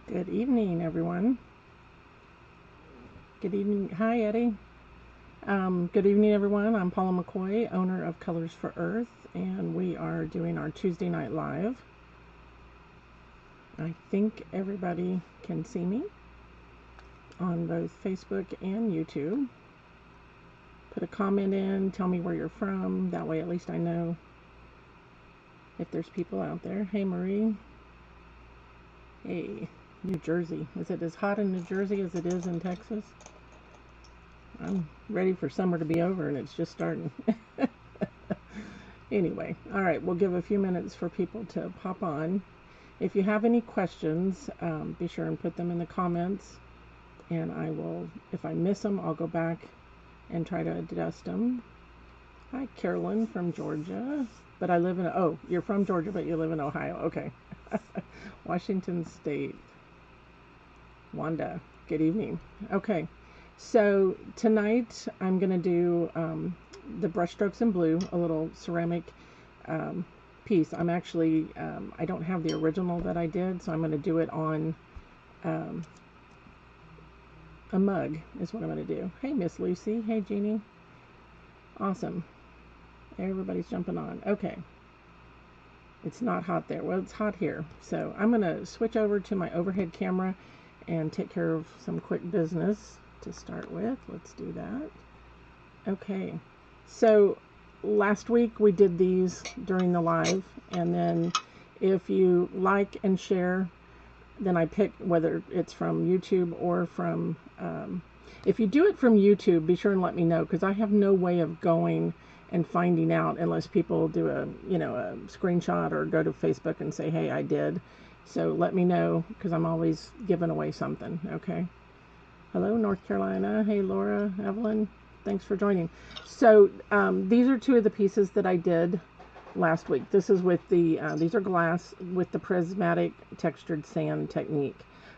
Good evening, everyone. Good evening. Hi, Eddie. Good evening, everyone. I'm Paula McCoy, owner of Colors for Earth, and we are doing our Tuesday night live. I think everybody can see me on both Facebook and YouTube. Put a comment in, tell me where you're from. That way, at least I know if there's people out there. Hey, Marie. Hey, New Jersey. Is it as hot in New Jersey as it is in Texas? I'm ready for summer to be over and it's just starting. Anyway, all right, we'll give a few minutes for people to pop on. If you have any questions, be sure and put them in the comments, and I will, if I miss them, I'll go back and try to adjust them. Hi, Carolyn from Georgia, but I live in, oh, you're from Georgia, but you live in Ohio. Okay. Washington State. Wanda, good evening. Okay. So tonight I'm going to do the Brushstrokes in Blue, a little ceramic piece. I'm actually, I don't have the original that I did, so I'm going to do it on a mug is what I'm going to do. Hey, Miss Lucy. Hey, Jeannie. Awesome. Everybody's jumping on. Okay. It's not hot there. Well, it's hot here. So I'm going to switch over to my overhead camera and take care of some quick business to start with. Let's do that. Okay, so last week we did these during the live, and then if you like and share, then I pick whether it's from YouTube or from if you do it from YouTube, be sure and let me know, because I have no way of going and finding out unless people do a screenshot or go to Facebook and say, hey, I did. So let me know, because I'm always giving away something. Okay. Hello, North Carolina. Hey, Laura, Evelyn. Thanks for joining. So these are two of the pieces that I did last week. This is with the, these are glass with the prismatic textured sand technique.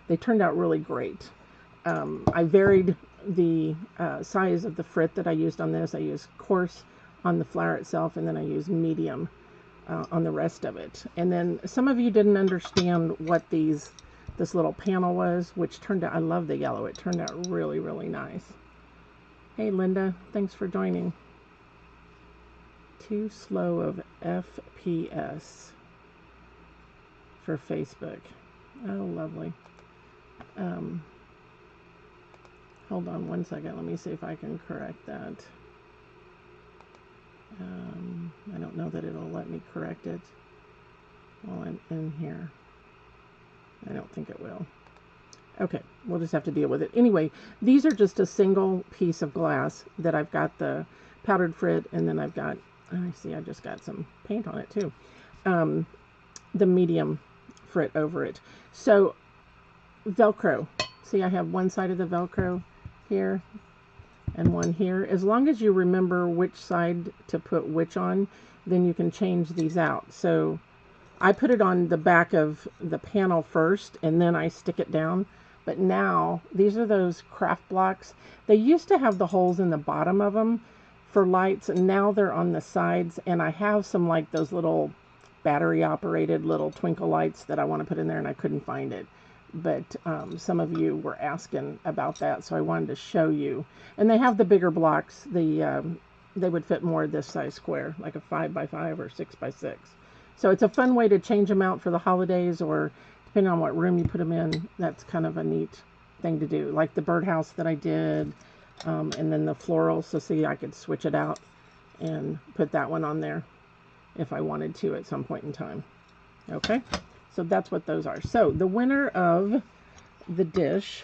They turned out really great. I varied the size of the frit that I used on this. I used coarse on the flower itself, and then I used medium on the rest of it. And then some of you didn't understand what this little panel was, which turned out, I love the yellow. It turned out really, really nice. Hey, Linda, thanks for joining. Too slow of FPS for Facebook. Oh, lovely. Hold on one second. Let me see if I can correct that. I don't know that it'll let me correct it while I'm in here. I don't think it will. Okay, we'll just have to deal with it. Anyway, these are just a single piece of glass that I've got the powdered frit, and then I've got, I see I just got some paint on it too, the medium frit over it. So Velcro, see I have one side of the Velcro here and one here. As long as you remember which side to put which on, then you can change these out. So I put it on the back of the panel first, and then I stick it down. But now, these are those craft blocks. They used to have the holes in the bottom of them for lights, and now they're on the sides. And I have some like those little battery-operated little twinkle lights that I want to put in there, and I couldn't find it. But some of you were asking about that, so I wanted to show you. And they have the bigger blocks. They would fit more this size square, like a 5x5 or 6x6. So it's a fun way to change them out for the holidays, or depending on what room you put them in. That's kind of a neat thing to do. Like the birdhouse that I did, and then the floral. So see, I could switch it out and put that one on there if I wanted to at some point in time. Okay, so that's what those are. So the winner of the dish,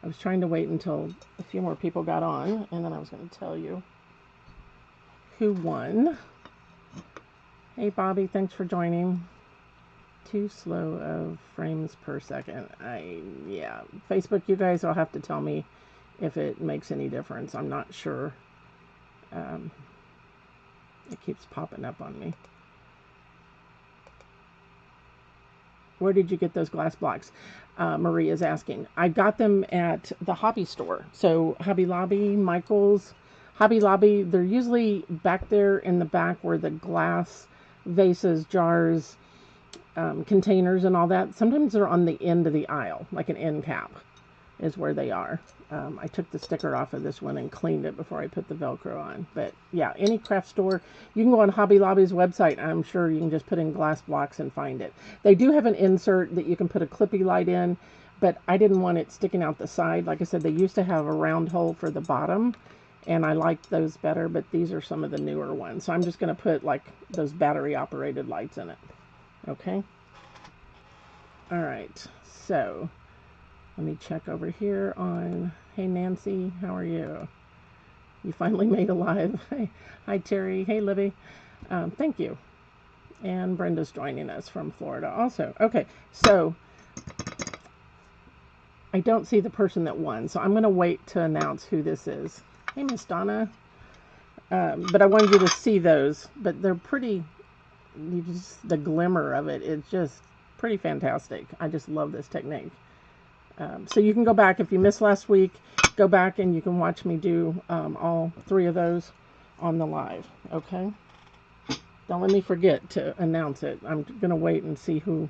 I was trying to wait until a few more people got on, and then I was going to tell you who won. Hey, Bobby, thanks for joining. Too slow of frames per second. Yeah, Facebook, you guys will have to tell me if it makes any difference. I'm not sure. It keeps popping up on me. Where did you get those glass blocks? Marie is asking. I got them at the hobby store. So Hobby Lobby, Michael's. Hobby Lobby, they're usually back there in the back where the glass vases, jars, containers and all that, sometimes they're on the end of the aisle, like an end cap is where they are. I took the sticker off of this one and cleaned it before I put the Velcro on. But yeah, any craft store, you can go on Hobby Lobby's website. I'm sure you can just put in glass blocks and find it. They do have an insert that you can put a clippy light in, but I didn't want it sticking out the side. Like I said, they used to have a round hole for the bottom, and I liked those better, but these are some of the newer ones. So I'm just going to put like those battery operated lights in it. Okay. All right. So let me check over here on, hey Nancy, how are you? You finally made a live. Hi Terry. Hey Libby. Thank you. And Brenda's joining us from Florida also. Okay, so I don't see the person that won, so I'm going to wait to announce who this is. Hey Miss Donna. But I wanted you to see those, but they're pretty, the glimmer of it is just pretty fantastic. I just love this technique. So you can go back, if you missed last week, go back and you can watch me do all 3 of those on the live, okay? Don't let me forget to announce it. I'm going to wait and see who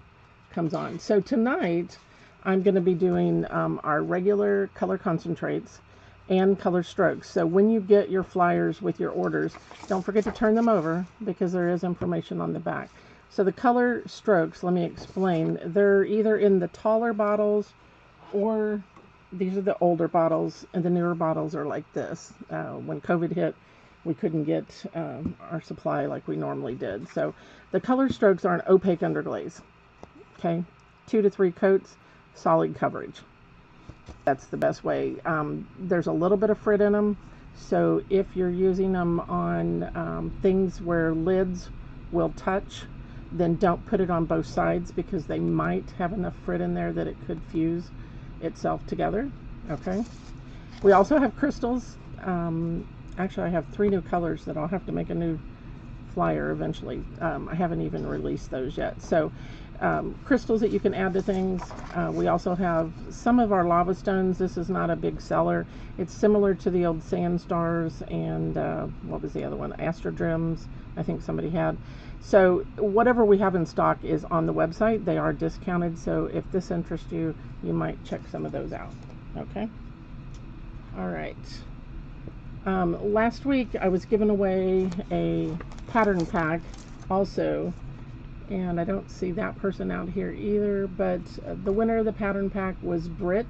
comes on. So tonight, I'm going to be doing our regular color concentrates and color strokes. So when you get your flyers with your orders, don't forget to turn them over because there is information on the back. So the color strokes, let me explain. They're either in the taller bottles, or these are the older bottles, and the newer bottles are like this. When COVID hit, we couldn't get our supply like we normally did. So the color strokes are an opaque underglaze. Okay, 2 to 3 coats, solid coverage. That's the best way. There's a little bit of frit in them, so if you're using them on things where lids will touch, then don't put it on both sides because they might have enough frit in there that it could fuse itself together. Okay, we also have crystals. Actually, I have 3 new colors that I'll have to make a new flyer eventually. I haven't even released those yet. So crystals that you can add to things. We also have some of our lava stones. This is not a big seller. It's similar to the old sand stars and what was the other one? Astrodrims, I think somebody had. So whatever we have in stock is on the website. They are discounted, so if this interests you, you might check some of those out. Okay. All right. Last week I was giving away a pattern pack also, and I don't see that person out here either, but the winner of the pattern pack was Britt,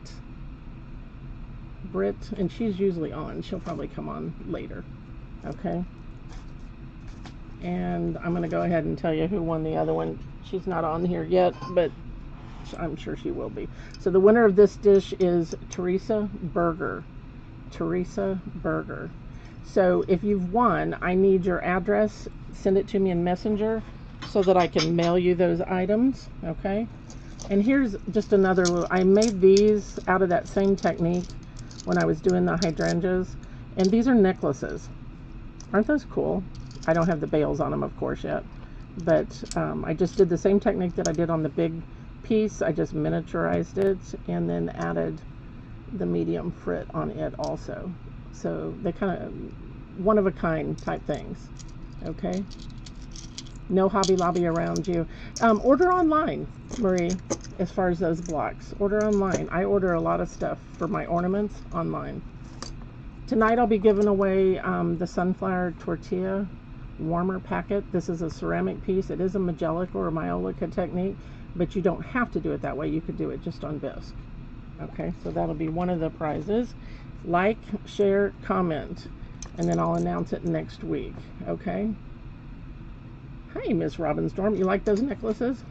and she's usually on. She'll probably come on later. Okay. And I'm going to go ahead and tell you who won the other one. She's not on here yet, but I'm sure she will be. So the winner of this dish is Teresa Berger. Teresa Berger. So if you've won, I need your address. Send it to me in Messenger so that I can mail you those items. Okay. And here's just another little, I made these out of that same technique when I was doing the hydrangeas. And these are necklaces. Aren't those cool? I don't have the bails on them, of course, yet. But I just did the same technique that I did on the big piece. I just miniaturized it and then added the medium frit on it also. So they kind of one-of-a-kind type things. Okay? No Hobby Lobby around you. Order online, Marie, as far as those blocks. Order online. I order a lot of stuff for my ornaments online. Tonight I'll be giving away the sunflower tortilla warmer packet. This is a ceramic piece. It is a Magelic or a Myolica technique, but you don't have to do it that way. You could do it just on bisque. Okay, so that'll be one of the prizes. Like, share, comment, and then I'll announce it next week. Okay. Hi, Miss Robinstorm. You like those necklaces?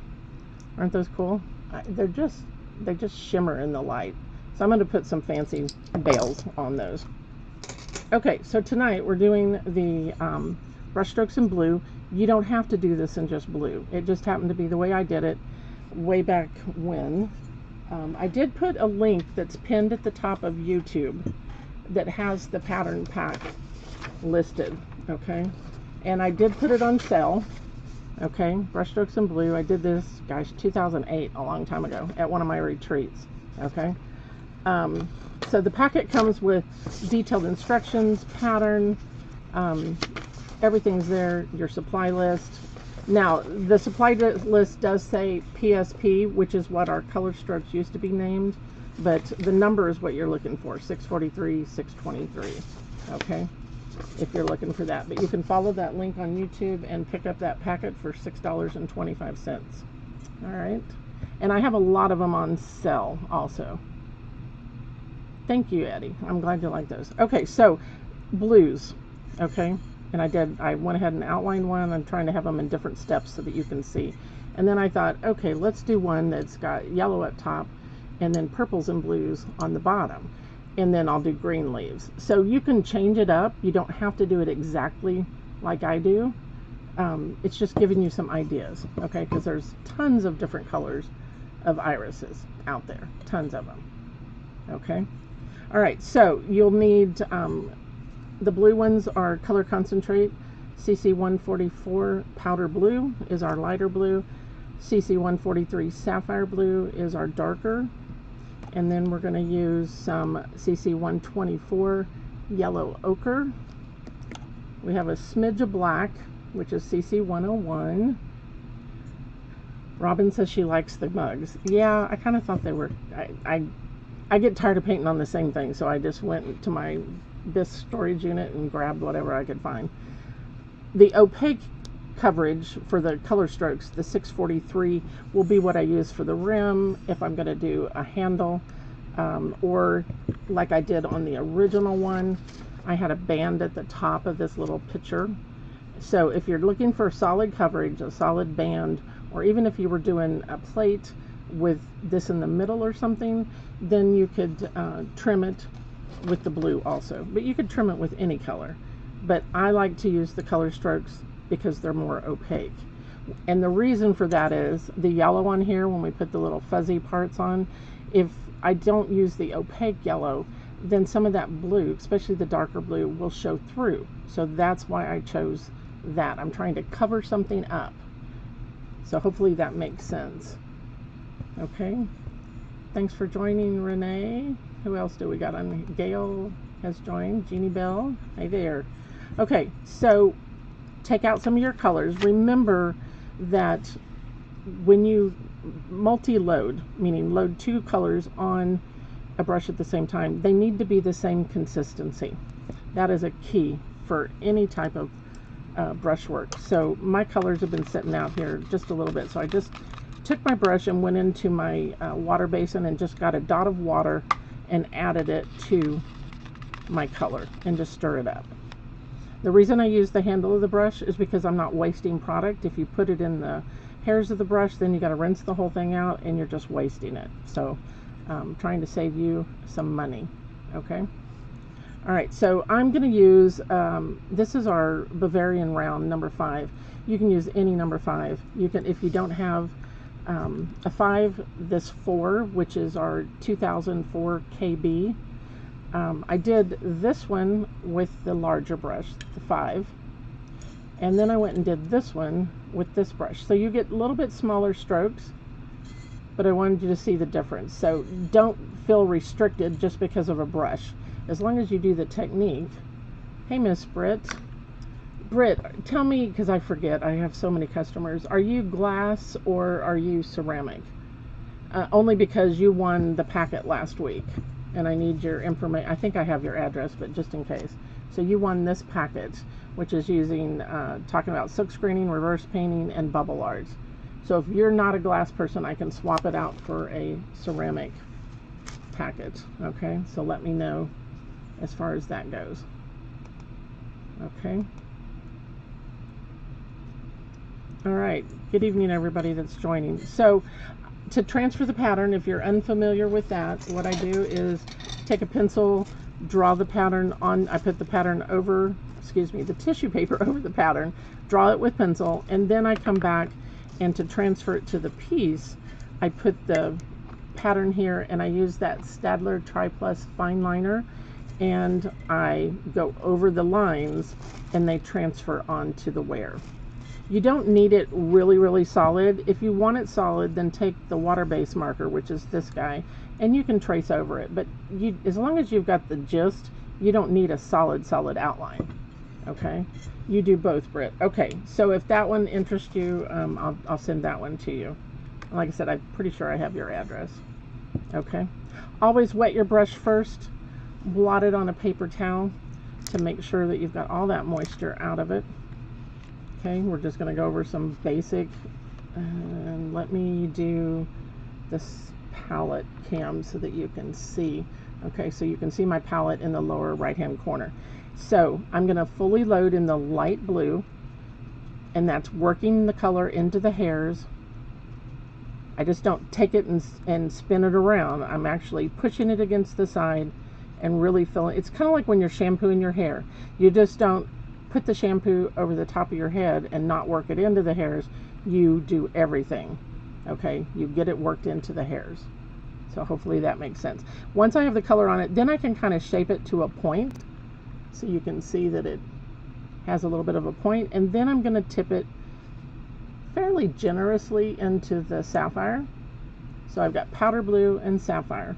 Aren't those cool? They just shimmer in the light. So I'm going to put some fancy bails on those. Okay, so tonight we're doing the Brushstrokes in blue. You don't have to do this in just blue. It just happened to be the way I did it way back when. I did put a link that's pinned at the top of YouTube that has the pattern pack listed, okay? And I did put it on sale, okay? Brushstrokes in blue. I did this, gosh, 2008, a long time ago, at one of my retreats, okay? So the packet comes with detailed instructions, pattern, everything's there, your supply list. Now, the supply list does say PSP, which is what our color strokes used to be named, but the number is what you're looking for, 643, 623, okay, if you're looking for that. But you can follow that link on YouTube and pick up that packet for $6.25. All right, and I have a lot of them on sale also. Thank you, Eddie. I'm glad you like those. Okay, so blues, okay, and I went ahead and outlined one. I'm trying to have them in different steps so that you can see. And then I thought, okay, let's do one that's got yellow at top and then purples and blues on the bottom. And then I'll do green leaves. So you can change it up. You don't have to do it exactly like I do. It's just giving you some ideas, okay? Because there's tons of different colors of irises out there. Tons of them, okay? All right, so you'll need, the blue ones are Color Concentrate. CC 144 Powder Blue is our lighter blue. CC 143 Sapphire Blue is our darker. And then we're going to use some CC 124 Yellow Ochre. We have a smidge of black, which is CC 101. Robin says she likes the mugs. Yeah, I kind of thought they were, I get tired of painting on the same thing, so I just went to my bisque storage unit and grabbed whatever I could find. The opaque coverage for the color strokes, the 643, will be what I use for the rim if I'm going to do a handle, or like I did on the original one, I had a band at the top of this little picture. So if you're looking for solid coverage, a solid band, or even if you were doing a plate with this in the middle or something, then you could trim it with the blue also. But you could trim it with any color. But I like to use the color strokes because they're more opaque. And the reason for that is the yellow on here, when we put the little fuzzy parts on, if I don't use the opaque yellow, then some of that blue, especially the darker blue, will show through. So that's why I chose that. I'm trying to cover something up. So hopefully that makes sense. Okay. Thanks for joining, Renee. Who else do we got on? Gail has joined. Jeannie Bell. Hey there. Okay, so take out some of your colors. Remember that when you multi-load, meaning load two colors on a brush at the same time, they need to be the same consistency. That is a key for any type of brush work. So my colors have been sitting out here just a little bit, so I just took my brush and went into my water basin and just got a dot of water and added it to my color and just stir it up. The reason I use the handle of the brush is because I'm not wasting product. If you put it in the hairs of the brush, then you got to rinse the whole thing out and you're just wasting it. So trying to save you some money. Okay. All right, so I'm going to use, this is our Bavarian round number 5. You can use any number 5. You can, if you don't have a 5, this 4, which is our 2004 KB. I did this one with the larger brush, the 5, and then I went and did this one with this brush. So you get a little bit smaller strokes, but I wanted you to see the difference. So don't feel restricted just because of a brush. As long as you do the technique. Hey, Miss Britt. Britt, tell me, because I forget, I have so many customers, are you glass or are you ceramic? Only because you won the packet last week. And I need your information. I think I have your address, but just in case. So you won this packet, which is using, talking about silk screening, reverse painting, and bubble arts. So if you're not a glass person, I can swap it out for a ceramic packet. Okay, so let me know as far as that goes. Okay. All right. Good evening, everybody that's joining. So to transfer the pattern, if you're unfamiliar with that, what I do is take a pencil, draw the pattern on, I put the pattern over, excuse me, the tissue paper over the pattern, draw it with pencil, and then I come back, and to transfer it to the piece, I put the pattern here, and I use that Staedtler Tri-Plus fine liner, and I go over the lines, and they transfer onto the wear. You don't need it really, really solid. If you want it solid, then take the water-based marker, which is this guy, and you can trace over it. But as long as you've got the gist, you don't need a solid outline. Okay, you do both, Britt. Okay, so if that one interests you, I'll send that one to you. Like I said, I'm pretty sure I have your address. Okay, always wet your brush first, blot it on a paper towel to make sure that you've got all that moisture out of it. Okay, we're just going to go over some basic, and let me do this palette cam so that you can see. Okay, so you can see my palette in the lower right hand corner. So I'm going to fully load in the light blue, and that's working the color into the hairs. I just don't take it and spin it around. I'm actually pushing it against the side and really filling. It's kind of like when you're shampooing your hair. You just don't put the shampoo over the top of your head and not work it into the hairs. You do everything. Okay, you get it worked into the hairs. So hopefully that makes sense. Once I have the color on it, then I can kind of shape it to a point. So you can see that it has a little bit of a point. And then I'm going to tip it fairly generously into the sapphire. So I've got powder blue and sapphire.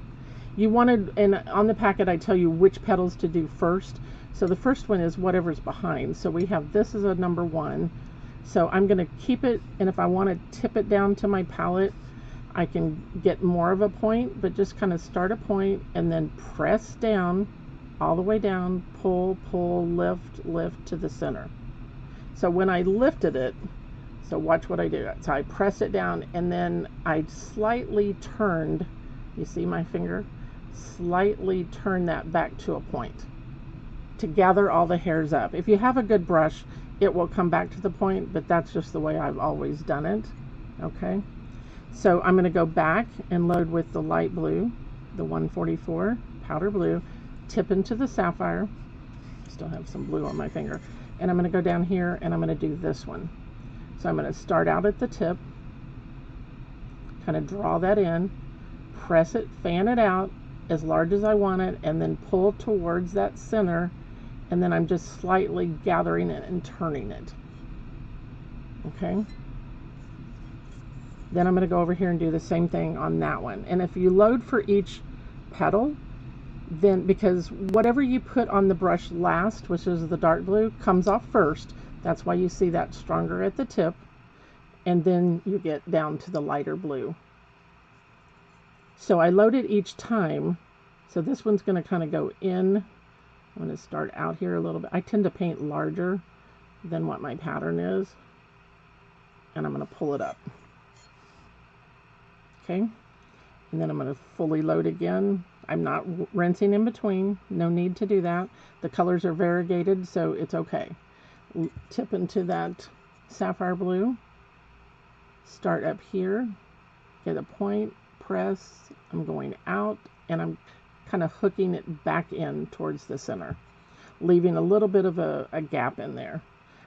You wanted, and on the packet I tell you which petals to do first. So the first one is whatever's behind. So we have this as a number 1. So I'm going to keep it, and if I want to tip it down to my palette, I can get more of a point, but just kind of start a point and then press down all the way down, pull, pull, lift, lift to the center. So when I lifted it, so watch what I do. So I press it down, and then I slightly turned, you see my finger? Slightly turn that back to a point to gather all the hairs up. If you have a good brush, it will come back to the point, but that's just the way I've always done it. Okay, so I'm going to go back and load with the light blue, the 144 powder blue, tip into the sapphire. Still have some blue on my finger, and I'm going to go down here and I'm going to do this one. So I'm going to start out at the tip, kind of draw that in, press it, fan it out as large as I want it, and then pull towards that center, and then I'm just slightly gathering it and turning it. Okay. Then I'm going to go over here and do the same thing on that one. And if you load for each petal, then, because whatever you put on the brush last, which is the dark blue, comes off first. That's why you see that stronger at the tip, and then you get down to the lighter blue. So I load it each time. So this one's going to kind of go in. I'm going to start out here a little bit. I tend to paint larger than what my pattern is, and I'm going to pull it up. Okay, and then I'm going to fully load again. I'm not rinsing in between. No need to do that. The colors are variegated, so it's okay. Tip into that sapphire blue, start up here, get a point, press, I'm going out, and I'm kind of hooking it back in towards the center, leaving a little bit of a gap in there.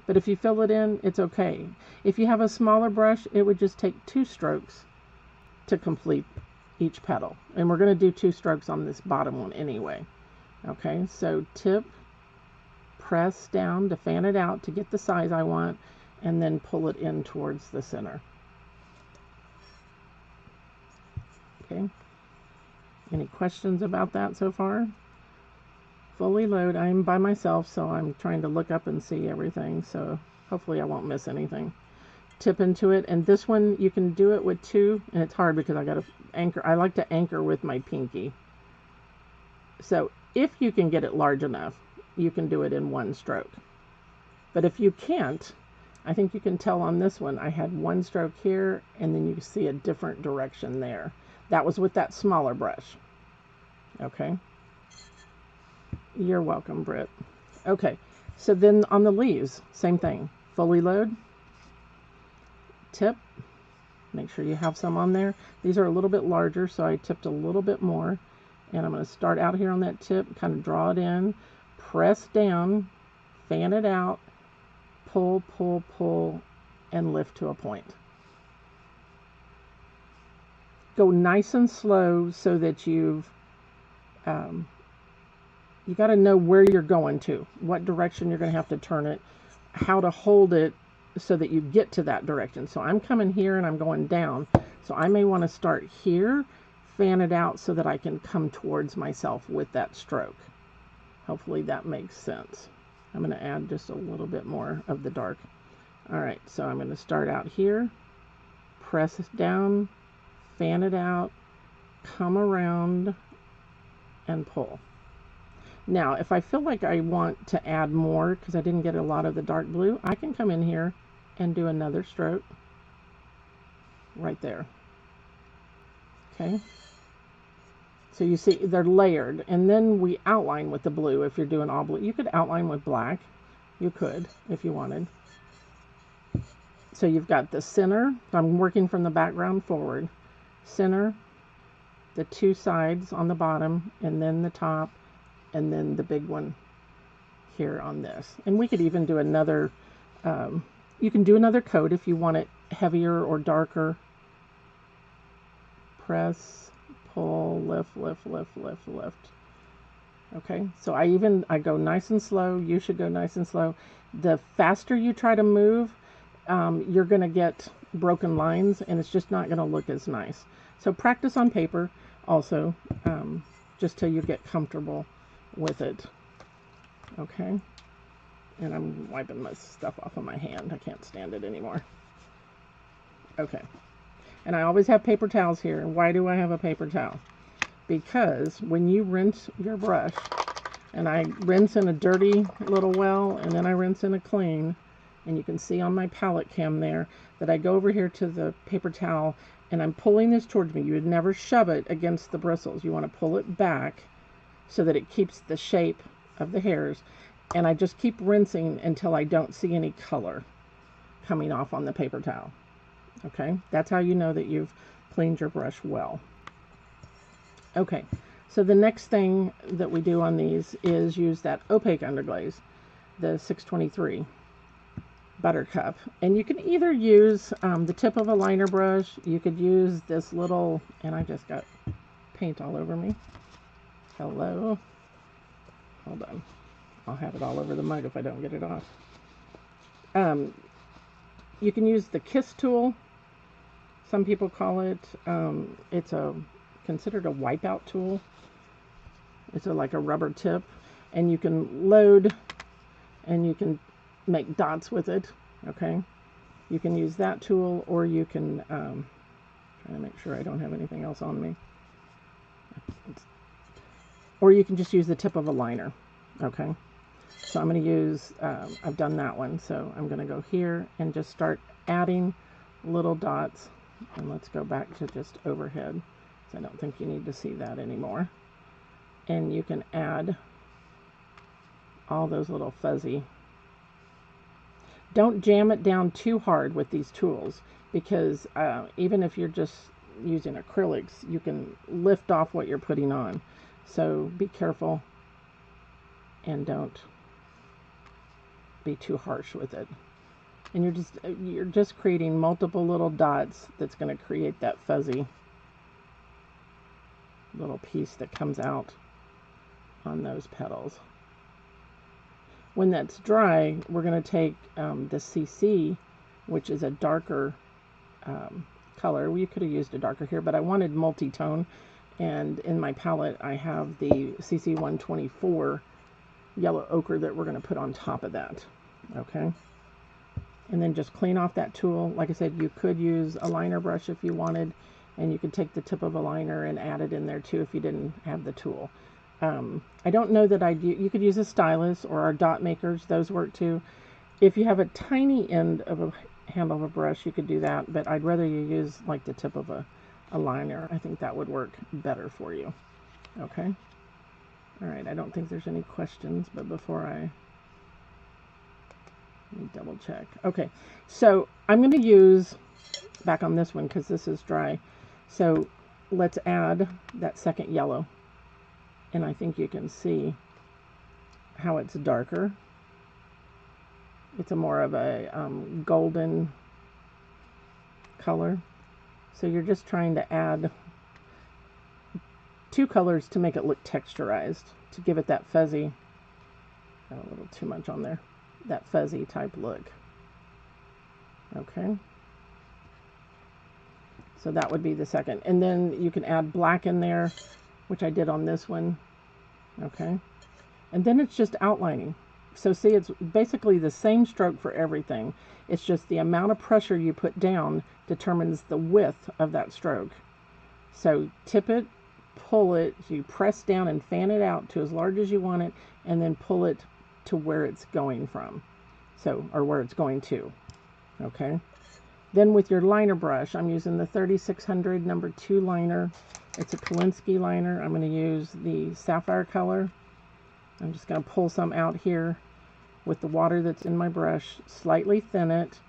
But if you fill it in, it's okay. If you have a smaller brush, it would just take 2 strokes to complete each petal, and we're going to do 2 strokes on this bottom one anyway. Okay, so tip, press down to fan it out to get the size I want, and then pull it in towards the center. Okay, any questions about that so far? Fully load. I'm by myself, so I'm trying to look up and see everything, so hopefully I won't miss anything. Tip into it, and this one you can do it with 2, and it's hard because I got to anchor. I like to anchor with my pinky. So if you can get it large enough, you can do it in 1 stroke. But if you can't, I think you can tell on this one I had 1 stroke here, and then you see a different direction there. That was with that smaller brush. Okay, you're welcome, Britt. Okay, so then on the leaves, same thing. Fully load, tip, make sure you have some on there. These are a little bit larger, so I tipped a little bit more, and I'm going to start out here on that tip, kind of draw it in, press down, fan it out, pull, pull, pull, and lift to a point. Go nice and slow so that you've you got to know where you're going to, what direction you're going to have to turn it, how to hold it so that you get to that direction. So I'm coming here and I'm going down, so I may want to start here, fan it out so that I can come towards myself with that stroke. Hopefully that makes sense. I'm going to add just a little bit more of the dark. All right, so I'm going to start out here, press it down, fan it out, come around, and pull. Now, if I feel like I want to add more because I didn't get a lot of the dark blue, I can come in here and do another stroke right there. Okay. So you see they're layered, and then we outline with the blue. If you're doing all blue, you could outline with black. You could if you wanted. So you've got the center. I'm working from the background forward. Center, the two sides on the bottom, and then the top, and then the big one here on this. And we could even do another, you can do another coat if you want it heavier or darker. Press, pull, lift, lift, lift, lift, lift. Okay, so I go nice and slow. You should go nice and slow. The faster you try to move, you're going to get broken lines, and it's just not going to look as nice. So practice on paper also, just till you get comfortable with it. Okay, and I'm wiping my stuff off of my hand. I can't stand it anymore. Okay, and I always have paper towels here. And why do I have a paper towel? Because when you rinse your brush, and I rinse in a dirty little well, and then I rinse in a clean, and you can see on my palette cam there that I go over here to the paper towel and I'm pulling this towards me. You would never shove it against the bristles. You want to pull it back so that it keeps the shape of the hairs, and I just keep rinsing until I don't see any color coming off on the paper towel. Okay, that's how you know that you've cleaned your brush well. Okay, so the next thing that we do on these is use that opaque underglaze, the 623 Buttercup. And you can either use the tip of a liner brush, you could use this little, and I just got paint all over me. Hello. Hold on. I'll have it all over the mug if I don't get it off. You can use the Kiss tool. Some people call it. It's considered a wipeout tool. It's like a rubber tip, and you can load and you can make dots with it. Okay, you can use that tool, or you can try to make sure I don't have anything else on me, or you can just use the tip of a liner. Okay, so I'm going to use I've done that one, so I'm going to go here and just start adding little dots. And let's go back to just overhead, so I don't think you need to see that anymore. And you can add all those little fuzzy. Don't jam it down too hard with these tools, because even if you're just using acrylics, you can lift off what you're putting on. So be careful and don't be too harsh with it. And you're just creating multiple little dots that's going to create that fuzzy little piece that comes out on those petals. When that's dry, we're going to take the CC, which is a darker color. We could have used a darker here, but I wanted multi-tone, and in my palette I have the CC 124 yellow ochre that we're going to put on top of that. Okay, and then just clean off that tool. Like I said, you could use a liner brush if you wanted, and you could take the tip of a liner and add it in there too if you didn't have the tool. I don't know that you could use a stylus or our dot makers. Those work too. If you have a tiny end of a handle of a brush, you could do that, but I'd rather you use like the tip of a liner. I think that would work better for you. Okay. All right. I don't think there's any questions, but before let me double check. Okay. So I'm going to use back on this one because this is dry. So let's add that second yellow. And I think you can see how it's darker. It's a more of a golden color. So you're just trying to add two colors to make it look texturized, to give it that fuzzy, got a little too much on there, that fuzzy type look. Okay. So that would be the second. And then you can add black in there, which I did on this one. Okay. And then it's just outlining. So see, it's basically the same stroke for everything. It's just the amount of pressure you put down determines the width of that stroke. So tip it, pull it, you press down and fan it out to as large as you want it, and then pull it to where it's going from. So, or where it's going to. Okay. Then with your liner brush, I'm using the 3600 number 2 liner. It's a Kolinsky liner. I'm going to use the sapphire color. I'm just going to pull some out here with the water that's in my brush, slightly thin it,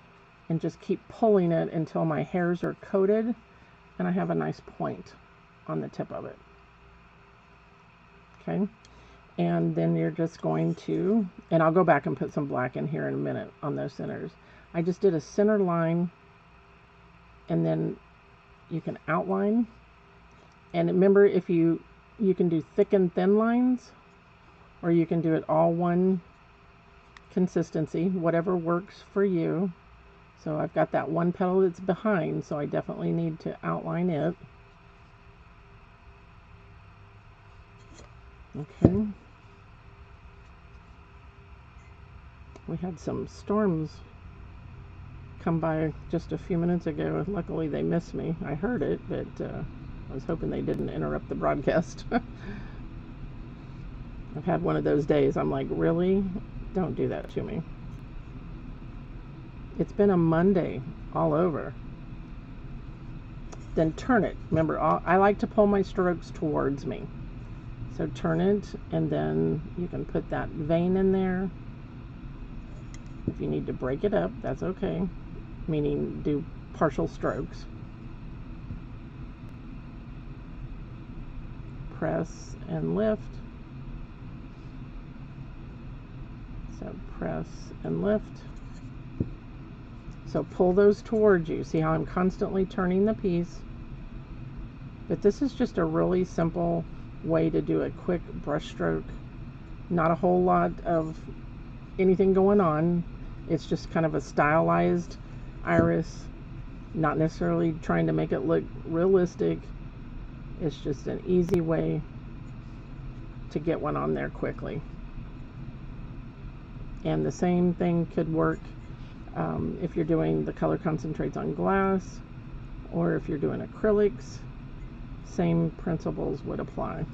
and just keep pulling it until my hairs are coated and I have a nice point on the tip of it. Okay. And then you're just going to, and I'll go back and put some black in here in a minute on those centers. I just did a center line, and then you can outline. And remember, if you can do thick and thin lines, or you can do it all one consistency, whatever works for you. So I've got that one petal that's behind, so I definitely need to outline it. Okay. We had some storms come by just a few minutes ago. Luckily they missed me. I heard it, but I was hoping they didn't interrupt the broadcast. I've had one of those days. I'm like, really? Don't do that to me. It's been a Monday all over. Then turn it. Remember, I like to pull my strokes towards me. So turn it, and then you can put that vein in there. If you need to break it up, that's okay. Meaning do partial strokes. Press and lift. So press and lift. So pull those towards you. See how I'm constantly turning the piece? But this is just a really simple way to do a quick brush stroke. Not a whole lot of anything going on. It's just kind of a stylized iris, not necessarily trying to make it look realistic. It's just an easy way to get one on there quickly. And the same thing could work if you're doing the color concentrates on glass, or if you're doing acrylics. Same principles would apply.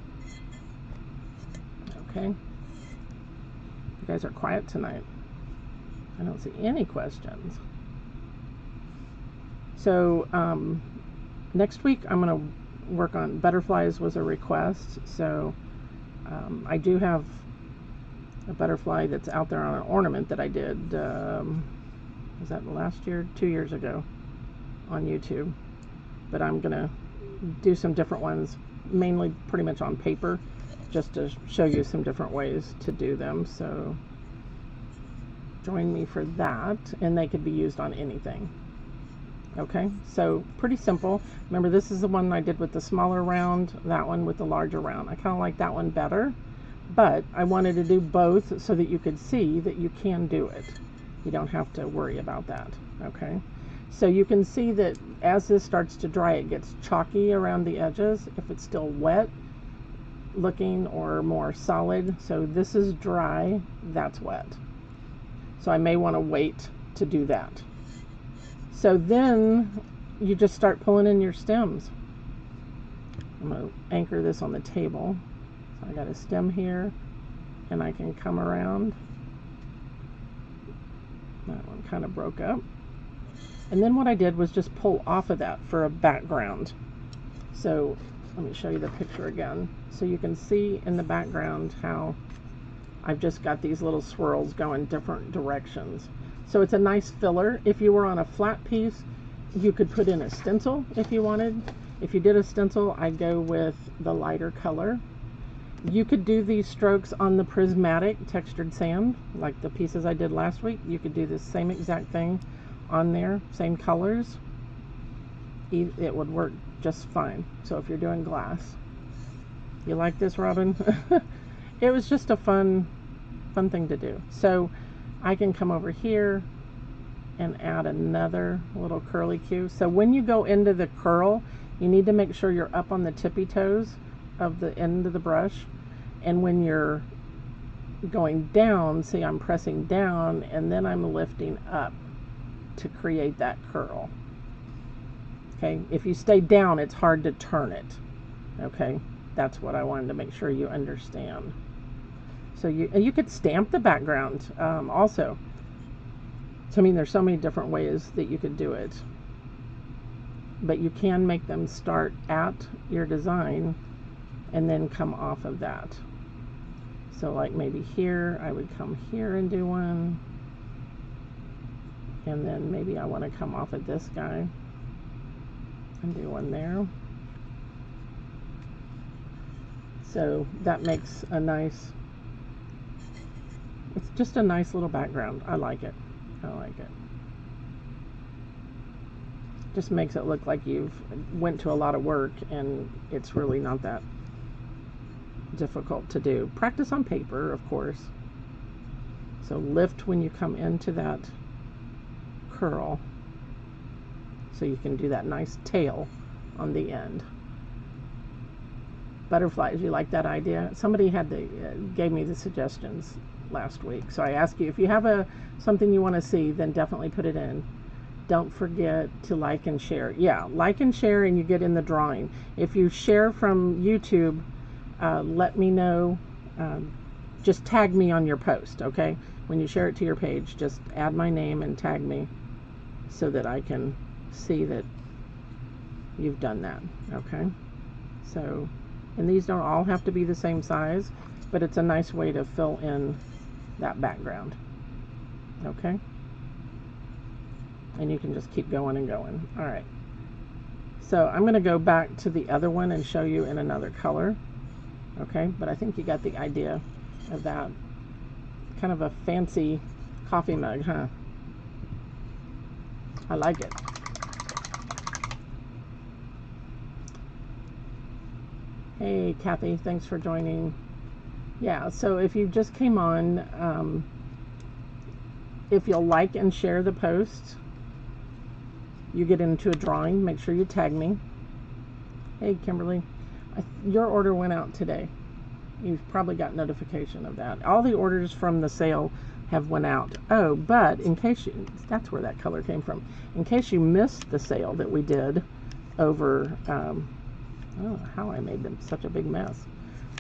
Okay. You guys are quiet tonight. I don't see any questions. So next week I'm going to work on butterflies. Was a request, so I do have a butterfly that's out there on an ornament that I did, was that last year? 2 years ago on YouTube. But I'm going to do some different ones, mainly pretty much on paper, just to show you some different ways to do them. So join me for that, and they could be used on anything. Okay, so pretty simple. Remember, this is the one I did with the smaller round, that one with the larger round. I kind of like that one better, but I wanted to do both so that you could see that you can do it. You don't have to worry about that. Okay, so you can see that as this starts to dry, it gets chalky around the edges if it's still wet looking or more solid. So this is dry, that's wet. So I may want to wait to do that. So then you just start pulling in your stems. I'm going to anchor this on the table. So I got a stem here, and I can come around. That one kind of broke up. And then what I did was just pull off of that for a background. So let me show you the picture again. So you can see in the background how I've just got these little swirls going different directions. So it's a nice filler. If you were on a flat piece, you could put in a stencil if you wanted. If you did a stencil, I'd go with the lighter color. You could do these strokes on the prismatic textured sand, like the pieces I did last week. You could do the same exact thing on there, same colors. It would work just fine. So if you're doing glass. You like this, Robin? It was just a fun thing to do. So I can come over here and add another little curly cue. So when you go into the curl, you need to make sure you're up on the tippy toes of the end of the brush. And when you're going down, see, I'm pressing down and then I'm lifting up to create that curl. Okay, if you stay down, it's hard to turn it. Okay, that's what I wanted to make sure you understand. So you could stamp the background also. So I mean, there's so many different ways that you could do it, but you can make them start at your design and then come off of that. So like maybe here, I would come here and do one, and then maybe I want to come off of this guy and do one there. So that makes a nice, it's just a nice little background. I like it. I like it. Just makes it look like you've went to a lot of work, and it's really not that difficult to do. Practice on paper, of course. So lift when you come into that curl, so you can do that nice tail on the end. Butterflies, you like that idea? Somebody had gave me the suggestions last week, so I ask you, if you have something you want to see, then definitely put it in. Don't forget to like and share. Yeah, like and share, and you get in the drawing. If you share from YouTube, let me know. Just tag me on your post, okay? When you share it to your page, just add my name and tag me so that I can see that you've done that, okay? So, and these don't all have to be the same size, but it's a nice way to fill in that background, okay? And you can just keep going and going. All right. So I'm going to go back to the other one and show you in another color, okay? But I think you got the idea of that. Kind of a fancy coffee mug, huh? I like it. Hey, Kathy, thanks for joining. Yeah, so if you just came on, if you'll like and share the post, you get into a drawing. Make sure you tag me. Hey, Kimberly, your order went out today. You've probably got notification of that. All the orders from the sale have went out. Oh, but in case you, that's where that color came from. In case you missed the sale that we did over, I don't know how I made them such a big mess,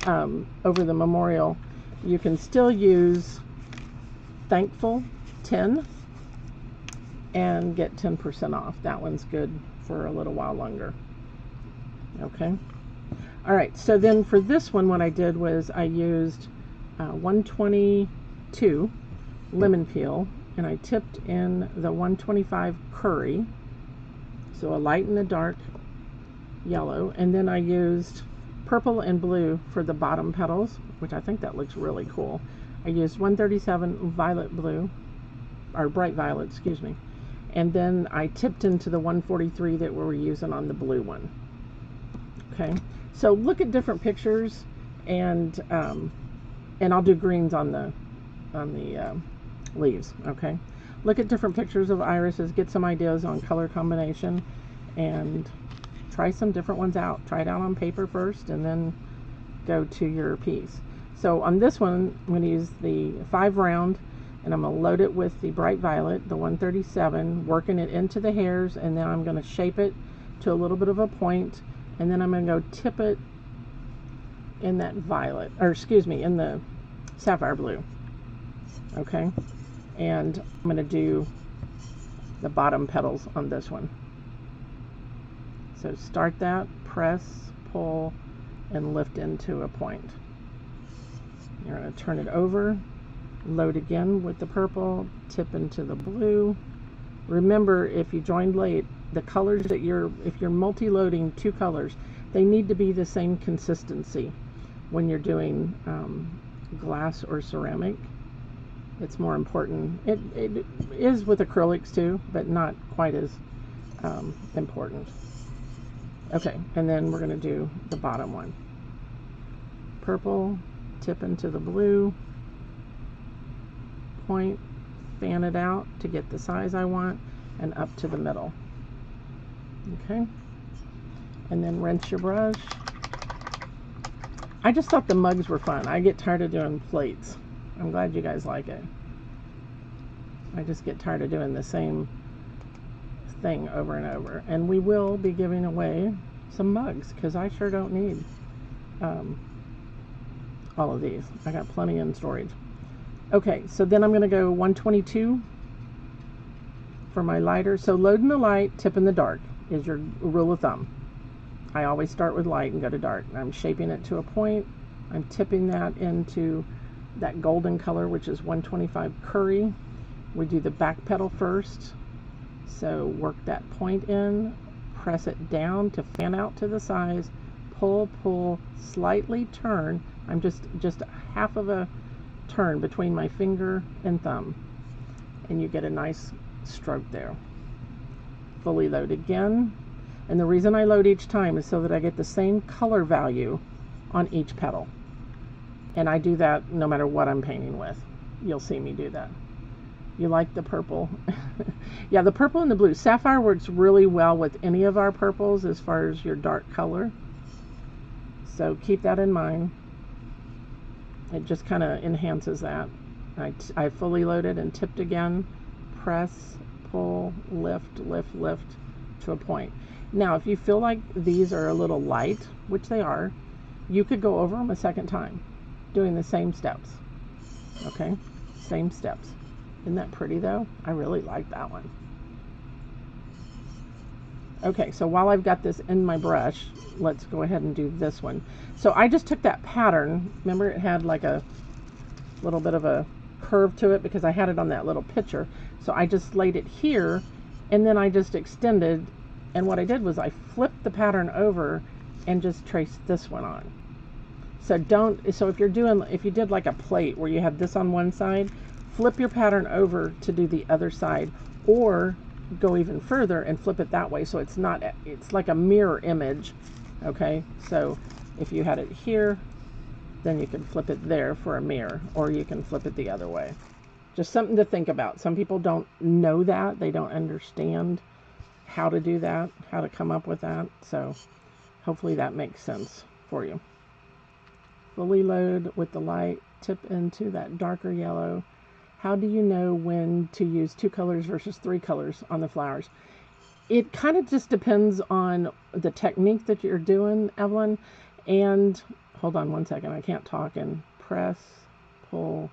over the memorial, you can still use Thankful 10 and get 10% off. That one's good for a little while longer. Okay. All right. So then for this one, what I did was I used 122 lemon peel, and I tipped in the 125 curry. So a light and a dark yellow. And then I used purple and blue for the bottom petals, which I think that looks really cool. I used 137 violet blue, or bright violet, excuse me. And then I tipped into the 143 that we were using on the blue one. Okay, so look at different pictures, and I'll do greens on the leaves. Okay, look at different pictures of irises, get some ideas on color combination, and try some different ones out. Try it out on paper first, and then go to your piece. So on this one, I'm going to use the 5 round, and I'm going to load it with the bright violet, the 137, working it into the hairs, and then I'm going to shape it to a little bit of a point, and then I'm going to go tip it in that violet, or excuse me, in the sapphire blue. Okay, and I'm going to do the bottom petals on this one. So start that, press, pull, and lift into a point. You're going to turn it over, load again with the purple, tip into the blue. Remember, if you joined late, the colors that if you're multi-loading 2 colors, they need to be the same consistency when you're doing glass or ceramic. It's more important. It is with acrylics too, but not quite as important. Okay, and then we're going to do the bottom one. Purple, tip into the blue, point, fan it out to get the size I want, and up to the middle. Okay, and then rinse your brush. I just thought the mugs were fun. I get tired of doing plates. I'm glad you guys like it. I just get tired of doing the same thing over and over. And we will be giving away some mugs, because I sure don't need all of these. I got plenty in storage. Okay, so then I'm going to go 122 for my lighter. So load in the light, tip in the dark is your rule of thumb. I always start with light and go to dark. I'm shaping it to a point. I'm tipping that into that golden color, which is 125 curry. We do the back petal first. So work that point in, press it down to fan out to the sides, pull, pull, slightly turn. I'm just half of a turn between my finger and thumb, and you get a nice stroke there. Fully load again, and the reason I load each time is so that I get the same color value on each petal, and I do that no matter what I'm painting with. You'll see me do that. You like the purple? Yeah, the purple and the blue. Sapphire works really well with any of our purples as far as your dark color, so keep that in mind. It just kind of enhances that. I fully loaded and tipped again. Press, pull, lift, lift, lift to a point. Now, if you feel like these are a little light, which they are, you could go over them a second time, doing the same steps. Okay, same steps. Isn't that pretty though? I really like that one. Okay, so while I've got this in my brush, let's go ahead and do this one. So I just took that pattern. Remember, it had like a little bit of a curve to it because I had it on that little picture. So I just laid it here, and then I just extended, and what I did was I flipped the pattern over and just traced this one on. So if you did like a plate where you had this on one side, flip your pattern over to do the other side, or go even further and flip it that way, so it's like a mirror image. Okay, so if you had it here, then you can flip it there for a mirror, or you can flip it the other way. Just something to think about. Some people don't know that. They don't understand how to do that, how to come up with that. So hopefully that makes sense for you. Fully load with the light, tip into that darker yellow. How do you know when to use 2 colors versus 3 colors on the flowers? It kind of just depends on the technique that you're doing, Evelyn. And hold on one second, I can't talk. And press, pull,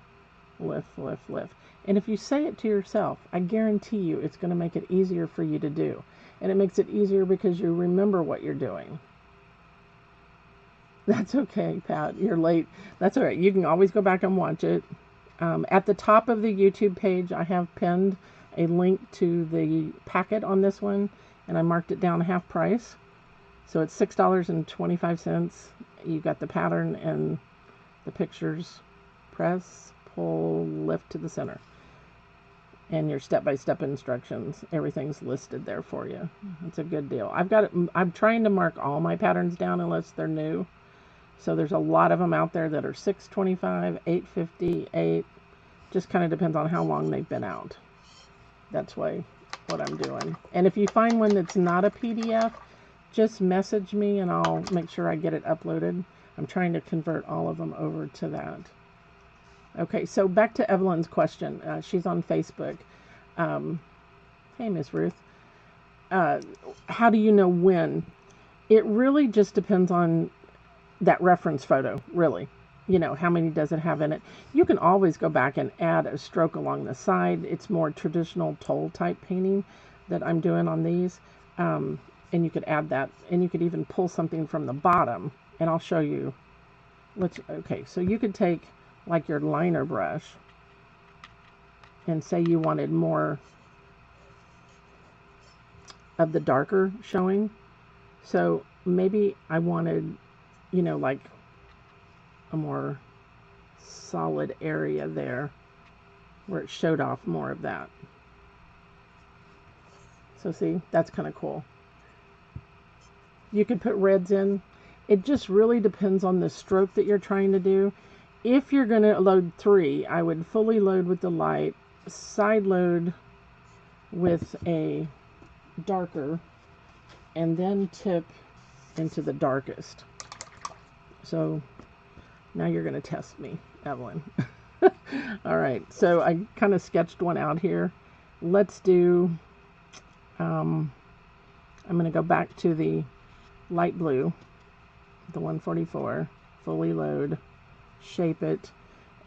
lift, lift, lift. And if you say it to yourself, I guarantee you it's going to make it easier for you to do. And it makes it easier because you remember what you're doing. That's okay, Pat. You're late. That's all right. You can always go back and watch it. At the top of the YouTube page, I have pinned a link to the packet on this one, and I marked it down half price. So it's $6.25. You got the pattern and the pictures. Press, pull, lift to the center. And your step-by-step instructions. Everything's listed there for you. It's a good deal. I'm trying to mark all my patterns down unless they're new. So there's a lot of them out there that are $6.25, $8.50, $8. Just kind of depends on how long they've been out. That's what I'm doing. And if you find one that's not a PDF, just message me and I'll make sure I get it uploaded. I'm trying to convert all of them over to that. Okay, so back to Evelyn's question. She's on Facebook. Hey, Miss Ruth. How do you know when? It really just depends on that reference photo, really. You know, how many does it have in it? You can always go back and add a stroke along the side. It's more traditional toll type painting that I'm doing on these. And you could add that, and you could even pull something from the bottom, and I'll show you. Okay, so you could take like your liner brush and say you wanted more of the darker showing. So maybe I wanted, you know, like a more solid area there where it showed off more of that. So see, that's kind of cool. You could put reds in. It just really depends on the stroke that you're trying to do. If you're going to load 3, I would fully load with the light, side load with a darker, and then tip into the darkest. So now you're going to test me, Evelyn. All right, so I kind of sketched one out here. Let's do, I'm going to go back to the light blue, the 144, fully load, shape it,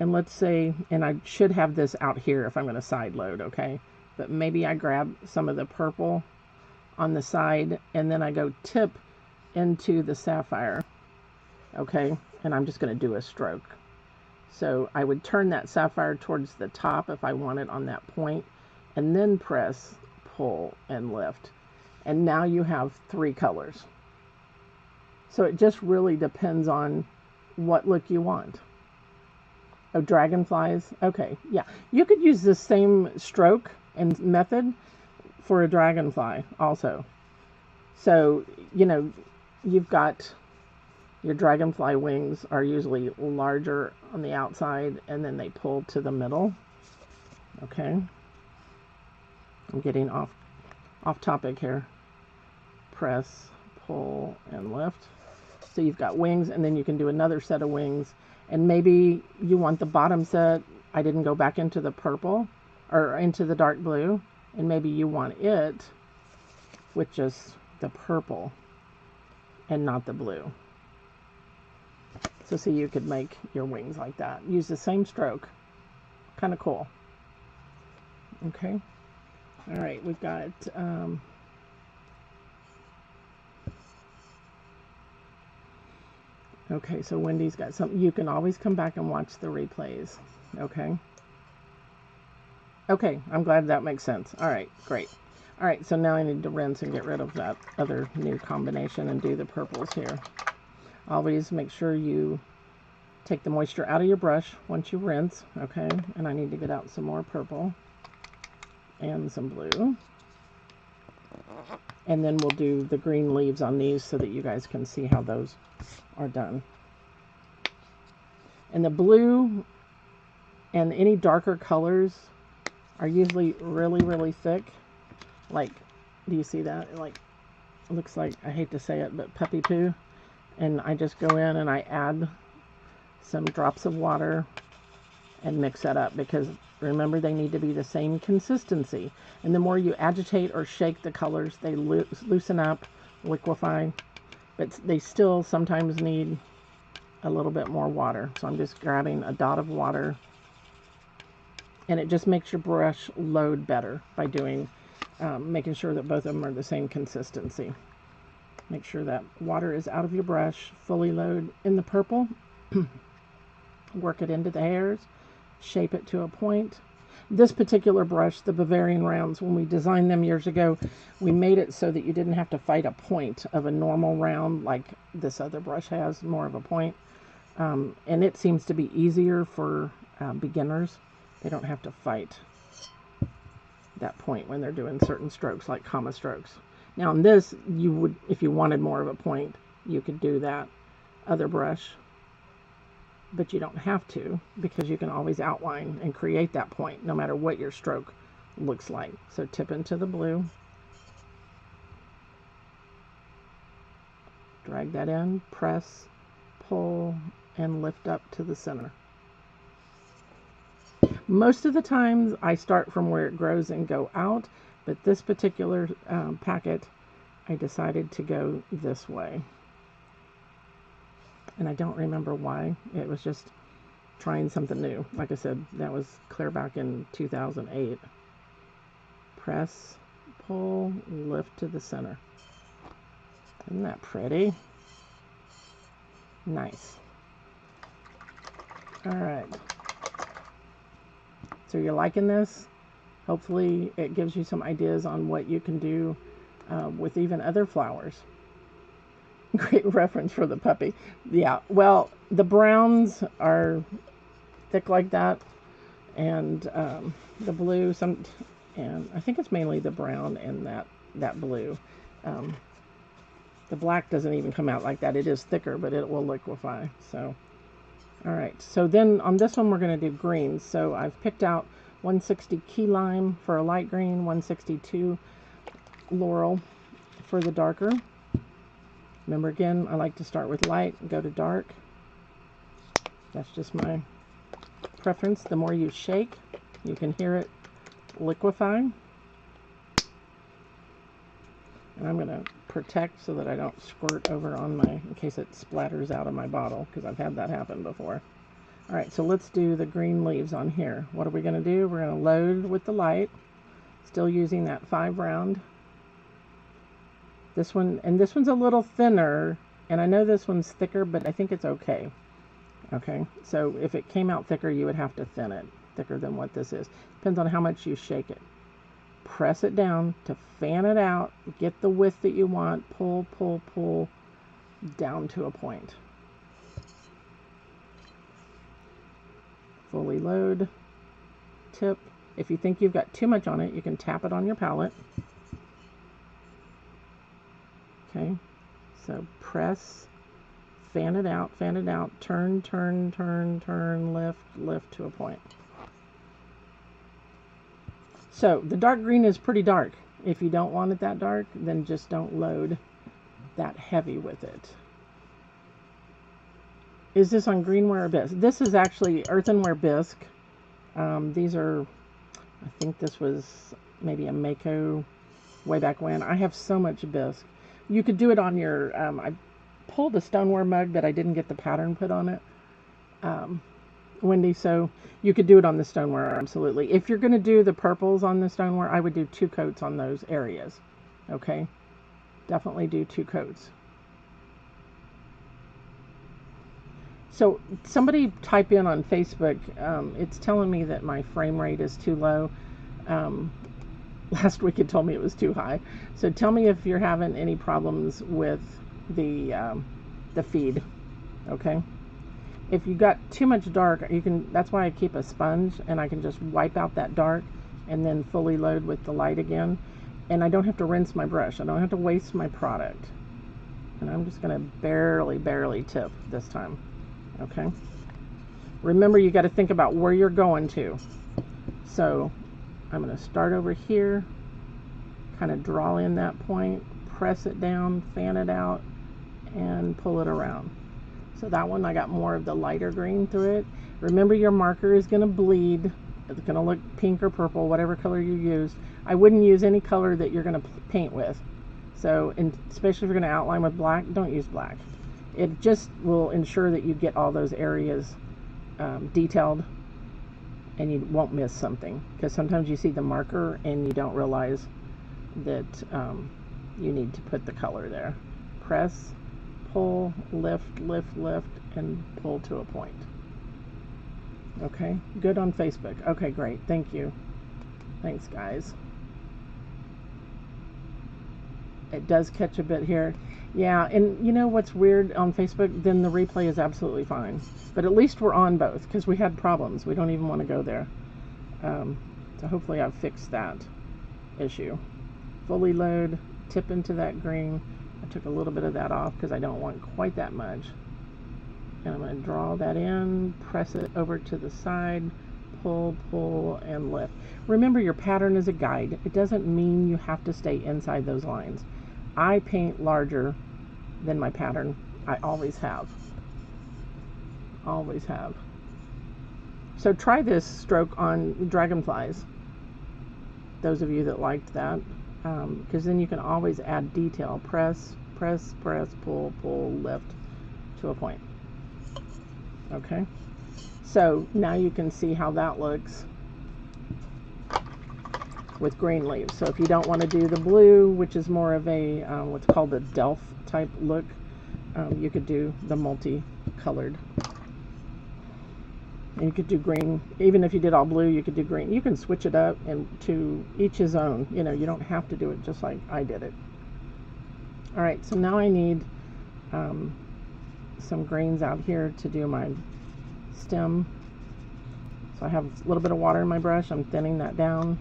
and let's say, and I should have this out here if I'm going to side load, okay? But maybe I grab some of the purple on the side, and then I go tip into the sapphire, okay? And I'm just going to do a stroke. So I would turn that sapphire towards the top if I want it on that point, and then press, pull, and lift. And now you have 3 colors. So it just really depends on what look you want. Oh, dragonflies? Okay, yeah. You could use the same stroke and method for a dragonfly also. So, you know, you've got your dragonfly wings are usually larger on the outside, and then they pull to the middle. Okay. I'm getting off topic here. Press, pull, and lift. So you've got wings, and then you can do another set of wings. And maybe you want the bottom set. I didn't go back into the purple or into the dark blue. And maybe you want it with just the purple and not the blue. So see, you could make your wings like that. Use the same stroke. Kind of cool. Okay. All right, we've got okay, so Wendy's got something. You can always come back and watch the replays. Okay. Okay, I'm glad that makes sense. All right, great. All right, so now I need to rinse and get rid of that other new combination and do the purples here. Always make sure you take the moisture out of your brush once you rinse, okay? And I need to get out some more purple and some blue. And then we'll do the green leaves on these so that you guys can see how those are done. And the blue and any darker colors are usually really, really thick. Like, do you see that? Like, it looks like, I hate to say it, but puppy poo. And I just go in and I add some drops of water and mix that up, because remember, they need to be the same consistency. And the more you agitate or shake the colors, they loosen up, liquefy, but they still sometimes need a little bit more water. So I'm just grabbing a dot of water, and it just makes your brush load better by doing, making sure that both of them are the same consistency. Make sure that water is out of your brush, fully load in the purple, work it into the hairs, shape it to a point. This particular brush, the Bavarian rounds, when we designed them years ago, we made it so that you didn't have to fight a point of a normal round like this other brush has, more of a point. And it seems to be easier for beginners. They don't have to fight that point when they're doing certain strokes, like comma strokes. Now on this, you would, if you wanted more of a point, you could do that other brush, but you don't have to, because you can always outline and create that point no matter what your stroke looks like. So tip into the blue, drag that in, press, pull, and lift up to the center. Most of the times I start from where it grows and go out, but this particular packet, I decided to go this way. And I don't remember why. It was just trying something new. Like I said, that was clear back in 2008. Press, pull, lift to the center. Isn't that pretty? Nice. All right. So you're liking this? Hopefully it gives you some ideas on what you can do with even other flowers. Great reference for the puppy. Yeah, well, the browns are thick like that, and the blue, and I think it's mainly the brown and that blue. The black doesn't even come out like that. It is thicker, but it will liquefy. So, all right. So then on this one, we're going to do greens. So I've picked out 160 key lime for a light green, 162 laurel for the darker. Remember, again, I like to start with light and go to dark. That's just my preference, the more you shake, you can hear it liquefy. And I'm going to protect so that I don't squirt over on my, in case it splatters out of my bottle, because I've had that happen before. All right, so let's do the green leaves on here. What are we going to do? We're going to load with the light, still using that 5 round. This one, and this one's a little thinner, and I know this one's thicker, but I think it's okay. Okay, so if it came out thicker, you would have to thin it, thicker than what this is. Depends on how much you shake it. Press it down to fan it out, get the width that you want, pull, pull, pull down to a point. Fully load, tip. If you think you've got too much on it, you can tap it on your palette. Okay, so press, fan it out, turn, turn, turn, turn, lift, lift to a point. So the dark green is pretty dark. If you don't want it that dark, then just don't load that heavy with it. Is this on greenware or bisque? This is actually earthenware bisque. These are, I think this was maybe a McCoy way back when. I have so much bisque. You could do it on your, I pulled a stoneware mug that I didn't get the pattern put on it, Wendy, so you could do it on the stoneware, absolutely. If you're going to do the purples on the stoneware, I would do 2 coats on those areas, okay? Definitely do 2 coats. So somebody type in on Facebook, it's telling me that my frame rate is too low. Last week it told me it was too high. So tell me if you're having any problems with the feed, okay? If you got too much dark, you can, that's why I keep a sponge, and I can just wipe out that dark and then fully load with the light again. And I don't have to rinse my brush. I don't have to waste my product. And I'm just gonna barely tip this time, okay? Remember, you gotta think about where you're going to. So I'm gonna start over here, kind of draw in that point, press it down, fan it out, and pull it around. So that one, I got more of the lighter green through it. Remember, your marker is going to bleed. It's going to look pink or purple, whatever color you use. I wouldn't use any color that you're going to paint with. So, especially if you're going to outline with black, don't use black. It just will ensure that you get all those areas detailed, and you won't miss something. Because sometimes you see the marker and you don't realize that you need to put the color there. Press, pull, lift, lift, lift, and pull to a point. Okay, good on Facebook. Okay, great. Thank you. Thanks, guys. It does catch a bit here. Yeah, and you know what's weird on Facebook? Then the replay is absolutely fine. But at least we're on both, because we had problems. We don't even want to go there. So hopefully I've fixed that issue. Fully load, tip into that green. I took a little bit of that off because I don't want quite that much. And I'm going to draw that in, press it over to the side, pull, pull, and lift. Remember, your pattern is a guide. It doesn't mean you have to stay inside those lines. I paint larger than my pattern. I always have. Always have. So try this stroke on dragonflies. Those of you that liked that. Because then you can always add detail. Press, press, press, pull, pull, lift to a point. Okay, so now you can see how that looks with green leaves. So if you don't want to do the blue, which is more of a what's called a Delft type look, you could do the multicolored. And you could do green. Even if you did all blue, you could do green. You can switch it up, and to each his own. You know, you don't have to do it just like I did it. All right, so now I need some greens out here to do my stem. So I have a little bit of water in my brush. I'm thinning that down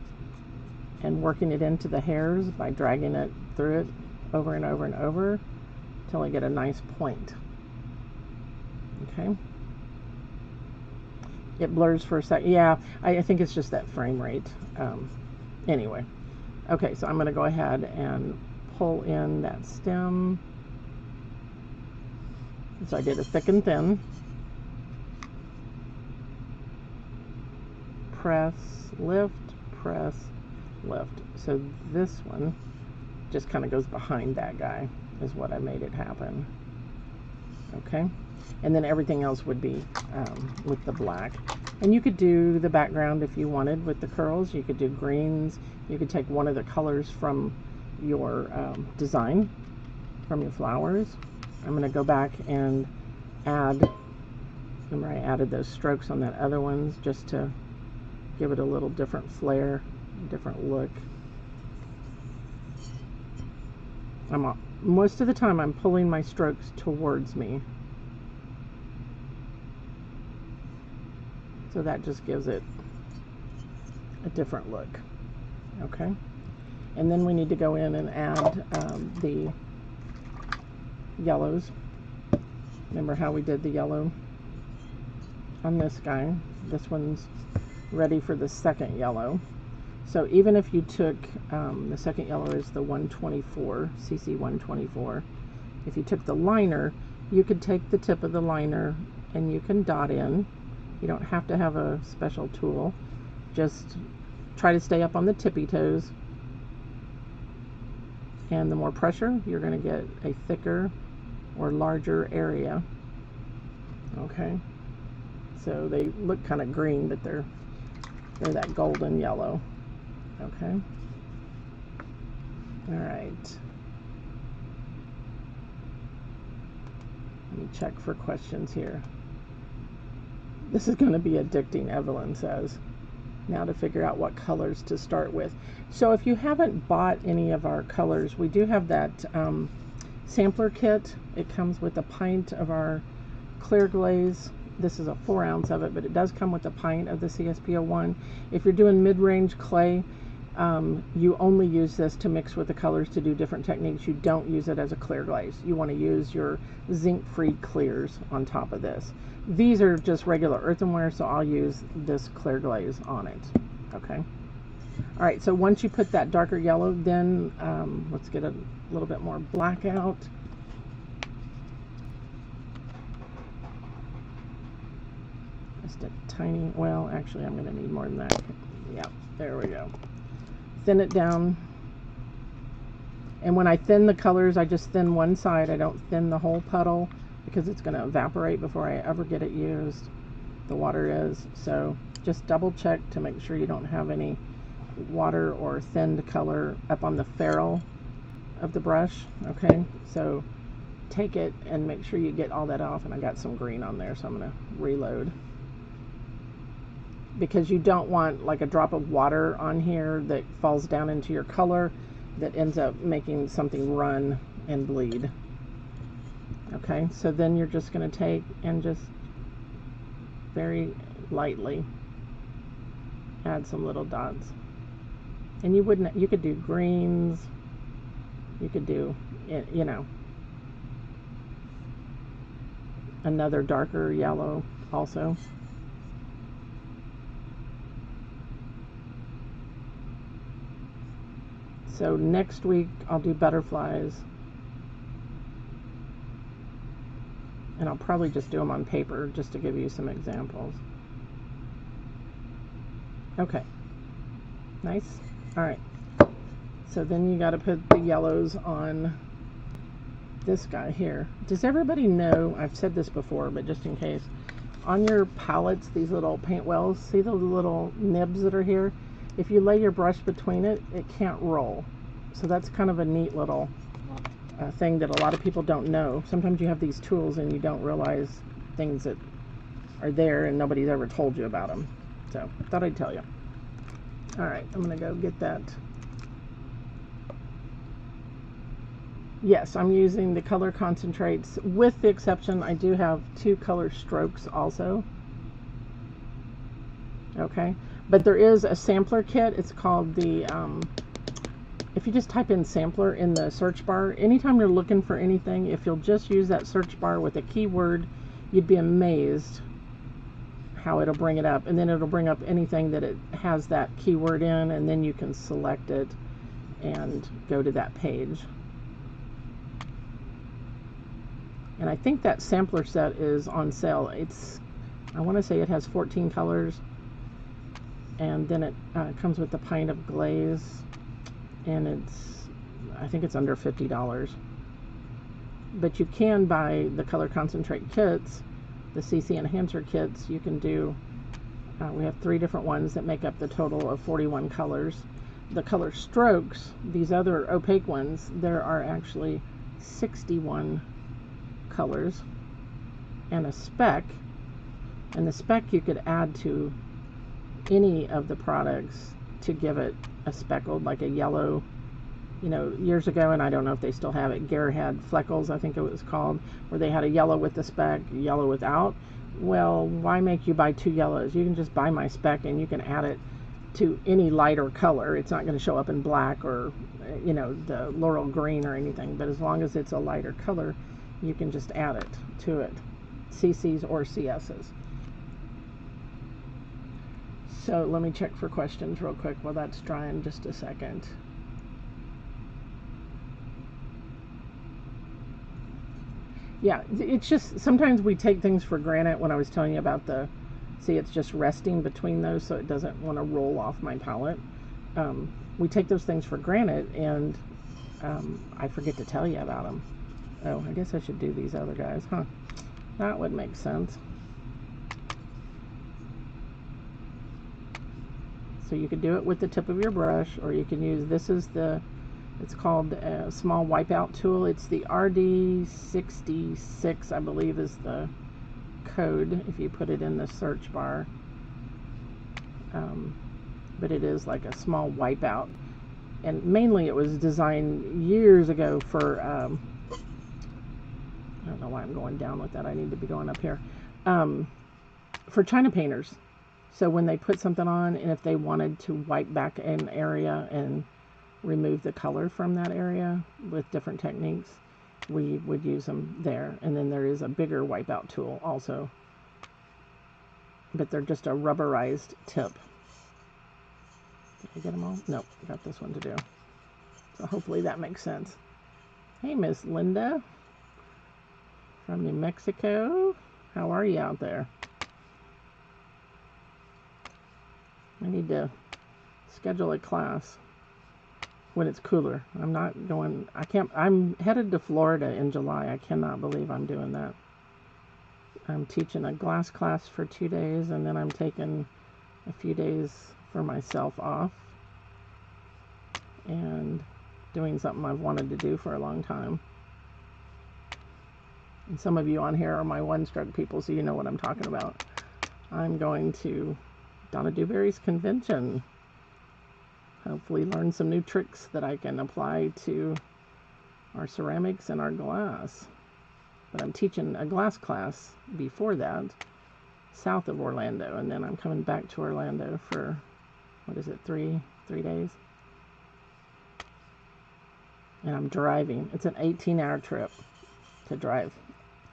and working it into the hairs by dragging it through it over and over and over until I get a nice point. Okay. It blurs for a second. Yeah, I think it's just that frame rate. Anyway. Okay, so I'm going to go ahead and pull in that stem. So I did a thick and thin. press, lift, press, lift. So this one just kind of goes behind that guy is what I made it happen. Okay, and then everything else would be with the black. And you could do the background if you wanted with the curls. You could do greens. You could take one of the colors from your design, from your flowers. I'm going to go back and add, remember I added those strokes on that other ones just to give it a little different flair, different look. Most of the time I'm pulling my strokes towards me. So that just gives it a different look. Okay. And then we need to go in and add the yellows. Remember how we did the yellow on this guy? This one's ready for the second yellow. So even if you took, the second yellow is the 124, CC 124. If you took the liner, you could take the tip of the liner and you can dot in. You don't have to have a special tool. Just try to stay up on the tippy toes. And the more pressure, you're going to get a thicker or larger area. Okay. So they look kind of green, but they're that golden yellow. Okay. All right. Let me check for questions here. This is going to be addicting, Evelyn says. Now to figure out what colors to start with. So if you haven't bought any of our colors, we do have that sampler kit. It comes with a pint of our clear glaze. This is a 4 ounce of it, but it does come with a pint of the CSP01. If you're doing mid-range clay, you only use this to mix with the colors to do different techniques. You don't use it as a clear glaze. You want to use your zinc-free clears on top of this. These are just regular earthenware, so I'll use this clear glaze on it. Okay. All right, so once you put that darker yellow, then let's get a little bit more black out. Just a tiny, well, actually I'm going to need more than that. Yeah, there we go. Thin it down. And when I thin the colors, I just thin one side. I don't thin the whole puddle because it's going to evaporate before I ever get it used. The water is. So just double check to make sure you don't have any water or thinned color up on the ferrule of the brush. Okay, so take it and make sure you get all that off. And I got some green on there, so I'm going to reload. Because you don't want like a drop of water on here that falls down into your color that ends up making something run and bleed. Okay, so then you're just going to take and just very lightly add some little dots. And you could do greens, you could do, you know, another darker yellow also. So next week I'll do butterflies, and I'll probably just do them on paper just to give you some examples. Okay, nice. All right, so then you got to put the yellows on this guy here. Does everybody know, I've said this before, but just in case, on your palettes, these little paint wells, see those little nibs that are here? If you lay your brush between it, it can't roll. So that's kind of a neat little thing that a lot of people don't know. Sometimes you have these tools and you don't realize things that are there and nobody's ever told you about them. So thought I'd tell you. All right, I'm gonna go get that. Yes, I'm using the color concentrates, with the exception I do have 2 color strokes also. Okay. But there is a sampler kit. It's called the, if you just type in sampler in the search bar, anytime you're looking for anything, if you'll just use that search bar with a keyword, you'd be amazed how it'll bring it up. And then it'll bring up anything that it has that keyword in, and then you can select it and go to that page. And I think that sampler set is on sale. I want to say it has 14 colors. and then it comes with a pint of glaze, and I think it's under $50. But you can buy the color concentrate kits, the CC enhancer kits. You can do, we have 3 different ones that make up the total of 41 colors. The color strokes, these other opaque ones, there are actually 61 colors and a speck. And the speck you could add to any of the products to give it a speckled, like a yellow. You know, years ago, and I don't know if they still have it, Gare had Fleckles, I think it was called, where they had a yellow with the speck, yellow without. Well, why make you buy 2 yellows? You can just buy my speck and you can add it to any lighter color. It's not going to show up in black or, you know, the laurel green or anything, but as long as it's a lighter color, you can just add it to it, CCs or CSs. So let me check for questions real quick while that's drying just a second. Yeah, it's just, sometimes we take things for granted. When I was telling you about the, see, it's just resting between those so it doesn't want to roll off my palette. We take those things for granted, and I forget to tell you about them. Oh, I guess I should do these other guys, huh? That would make sense. So you could do it with the tip of your brush, or you can use, this is the, it's called a small wipeout tool. It's the RD66, I believe, is the code if you put it in the search bar. But it is like a small wipeout. And mainly it was designed years ago for, I don't know why I'm going down with that. I need to be going up here. For China painters. So when they put something on, and if they wanted to wipe back an area and remove the color from that area with different techniques, we would use them there. And then there is a bigger wipeout tool also, but they're just a rubberized tip. Did I get them all? Nope, I got this one to do. So hopefully that makes sense. Hey, Miss Linda from New Mexico. How are you out there? I need to schedule a class when it's cooler. I'm not going, I'm headed to Florida in July. I cannot believe I'm doing that. I'm teaching a glass class for 2 days, and then I'm taking a few days for myself off and doing something I've wanted to do for a long time. And some of you on here are my one-stroke people, so you know what I'm talking about. I'm going to Donna Dewberry's convention. Hopefully learn some new tricks that I can apply to our ceramics and our glass. But I'm teaching a glass class before that, south of Orlando, and then I'm coming back to Orlando for, what is it, three days? And I'm driving. It's an 18-hour trip to drive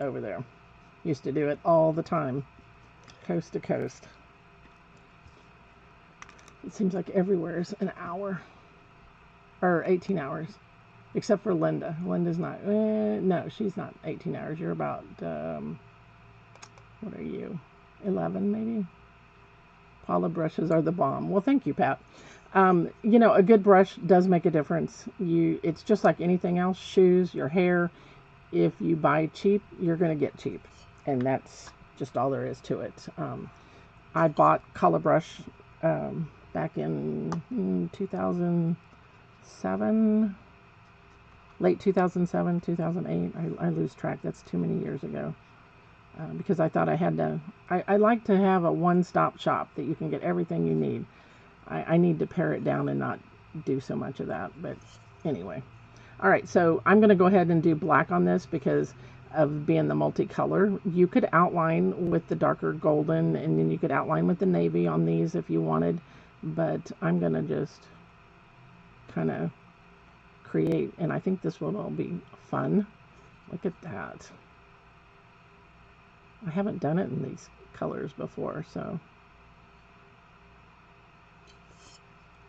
over there. Used to do it all the time, coast to coast. It seems like everywhere is an hour, or 18 hours, except for Linda. Linda's not, no, she's not 18 hours. You're about, what are you, 11 maybe? Paula brushes are the bomb. Well, thank you, Pat. You know, a good brush does make a difference. It's just like anything else, shoes, your hair. If you buy cheap, you're going to get cheap. And that's just all there is to it. I bought Color Brush back in 2007, late 2007, 2008. I lose track. That's too many years ago. Because I thought I had to, I like to have a one-stop shop that you can get everything you need. I need to pare it down and not do so much of that. But anyway. All right, so I'm going to go ahead and do black on this because of being the multicolor. You could outline with the darker golden, and then you could outline with the navy on these if you wanted. But I'm going to just kind of create, and I think this will all be fun. Look at that. I haven't done it in these colors before, so.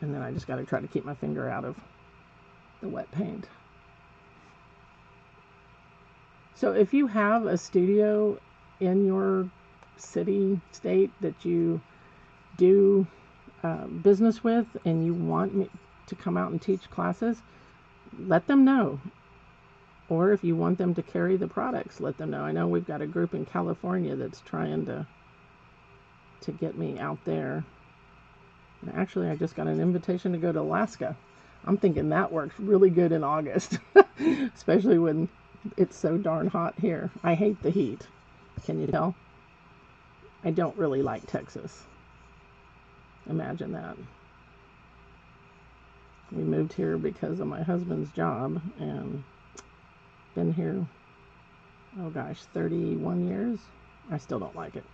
And then I just got to try to keep my finger out of the wet paint. So if you have a studio in your city, state that you do business with and you want me to come out and teach classes, let them know. Or if you want them to carry the products, let them know. I know we've got a group in California that's trying to get me out there. And actually, I just got an invitation to go to Alaska. I'm thinking that works really good in August, especially when it's so darn hot here. I hate the heat. Can you tell? I don't really like Texas. Imagine that. We moved here because of my husband's job and been here, oh gosh, 31 years. I still don't like it.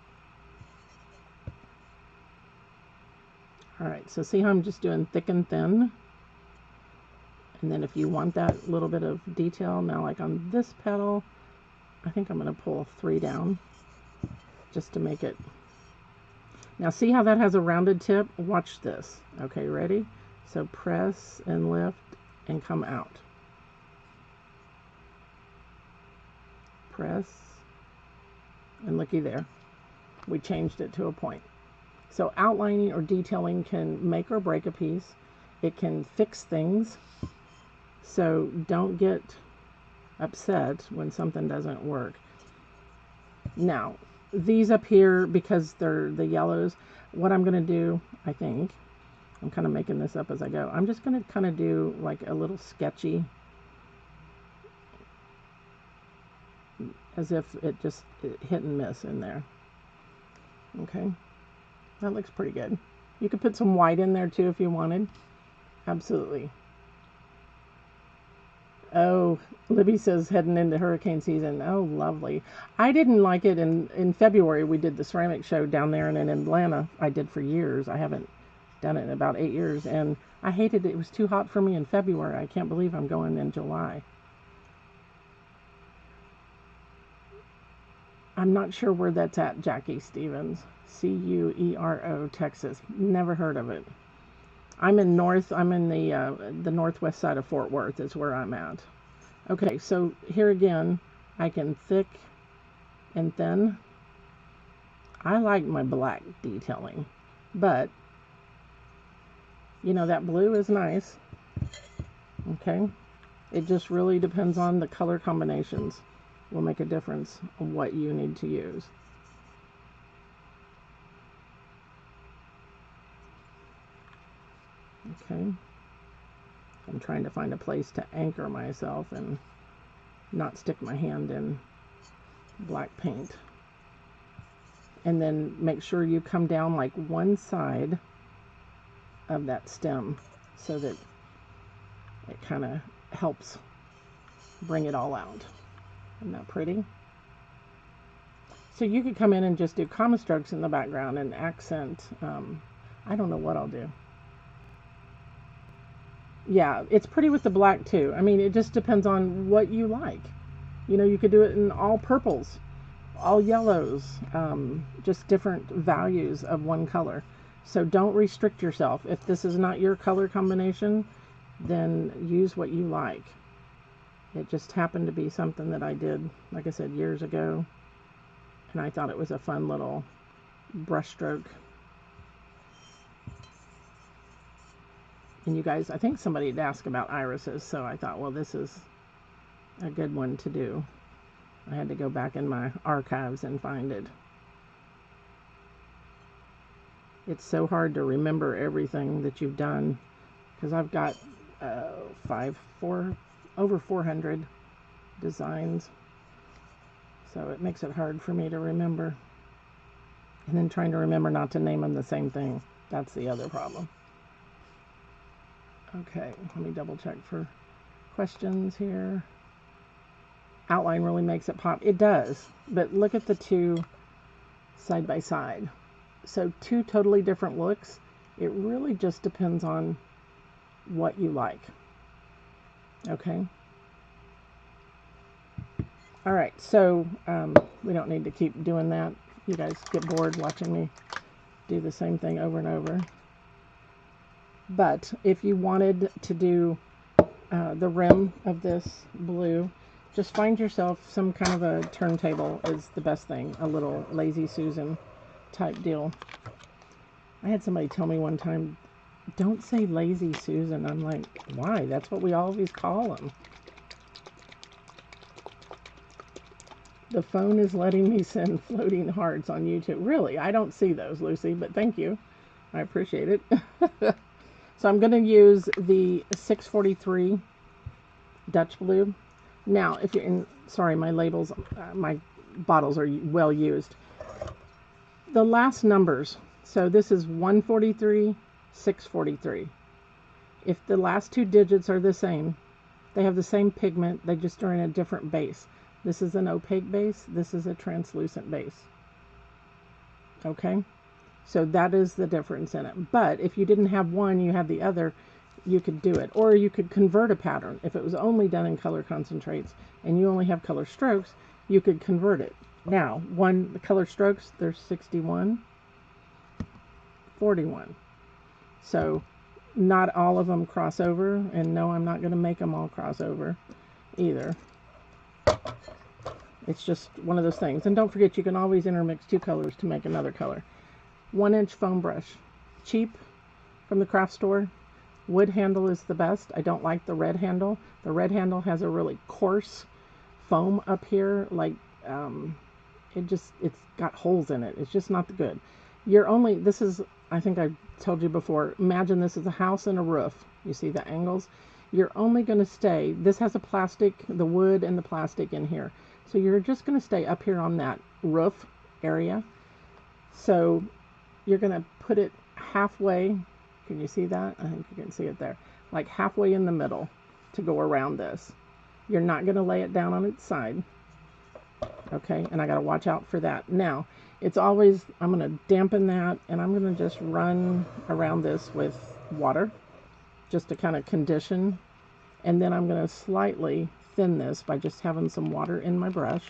All right, so see how I'm just doing thick and thin? And then if you want that little bit of detail, now like on this petal, I think I'm going to pull 3 down just to make it. Now see how that has a rounded tip? Watch this. Okay, ready? So press and lift and come out. Press, and looky there, we changed it to a point. So outlining or detailing can make or break a piece. It can fix things. So don't get upset when something doesn't work. Now, these up here, because they're the yellows, what I'm going to do, I think, I'm kind of making this up as I go. I'm just going to kind of do like a little sketchy, as if it just hit and miss in there. Okay, that looks pretty good. You could put some white in there too if you wanted. Absolutely. Oh, Libby says heading into hurricane season. Oh, lovely. I didn't like it in February. We did the ceramic show down there and in Atlanta. I did for years. I haven't done it in about 8 years, and I hated it. It was too hot for me in February. I can't believe I'm going in July. I'm not sure where that's at, Jackie Stevens. Cuero, Texas. Never heard of it. I'm in the northwest side of Fort Worth is where I'm at. Okay, so here again, I can thick and thin. I like my black detailing, but you know, that blue is nice. Okay, it just really depends on the color combinations. Will make a difference on what you need to use. Okay, I'm trying to find a place to anchor myself and not stick my hand in black paint. And then make sure you come down like one side of that stem so that it kind of helps bring it all out. Isn't that pretty? So you could come in and just do comma strokes in the background and accent. I don't know what I'll do. Yeah, it's pretty with the black too. I mean, it just depends on what you like. You know, you could do it in all purples, all yellows, just different values of one color. So don't restrict yourself. If this is not your color combination, then use what you like. It just happened to be something that I did, like I said, years ago. And I thought it was a fun little brush stroke. And you guys, I think somebody had asked about irises, so I thought, well, this is a good one to do. I had to go back in my archives and find it. It's so hard to remember everything that you've done, because I've got over 400 designs, so it makes it hard for me to remember. And then trying to remember not to name them the same thing, that's the other problem. Okay, let me double check for questions here. Outline really makes it pop. It does, but look at the two side by side. So 2 totally different looks. It really just depends on what you like. Okay. All right, so we don't need to keep doing that. You guys get bored watching me do the same thing over and over. But if you wanted to do the rim of this blue, just find yourself some kind of a turntable is the best thing. A little Lazy Susan type deal. I had somebody tell me one time, don't say lazy Susan. I'm like, why? That's what we always call them. The phone is letting me send floating hearts on YouTube. Really? I don't see those, Lucy, but thank you. I appreciate it. So I'm going to use the 643 Dutch Blue. Now, if you're in, sorry, my labels, my bottles are well used. The last numbers, so this is 143, 643. If the last two digits are the same, they have the same pigment, they just are in a different base. This is an opaque base, this is a translucent base. Okay? So that is the difference in it. But if you didn't have one, you have the other, you could do it. Or you could convert a pattern. If it was only done in color concentrates and you only have color strokes, you could convert it. Now, the color strokes, there's 61, 41. So not all of them cross over. And no, I'm not going to make them all cross over either. It's just one of those things. And don't forget, you can always intermix two colors to make another color. 1-inch foam brush, cheap from the craft store. Wood handle is the best. I don't like the red handle. The red handle has a really coarse foam up here, like it's got holes in it. It's just not good. This is, I think I told you before, imagine this is a house and a roof. You see the angles? You're only going to stay, this has a plastic, the wood and the plastic in here. So you're just going to stay up here on that roof area. So you're going to put it halfway. Can you see that? I think you can see it there. Like halfway in the middle to go around this. You're not going to lay it down on its side. Okay, and I got to watch out for that. Now, it's always, I'm going to dampen that, and I'm going to just run around this with water just to kind of condition. And then I'm going to slightly thin this by just having some water in my brush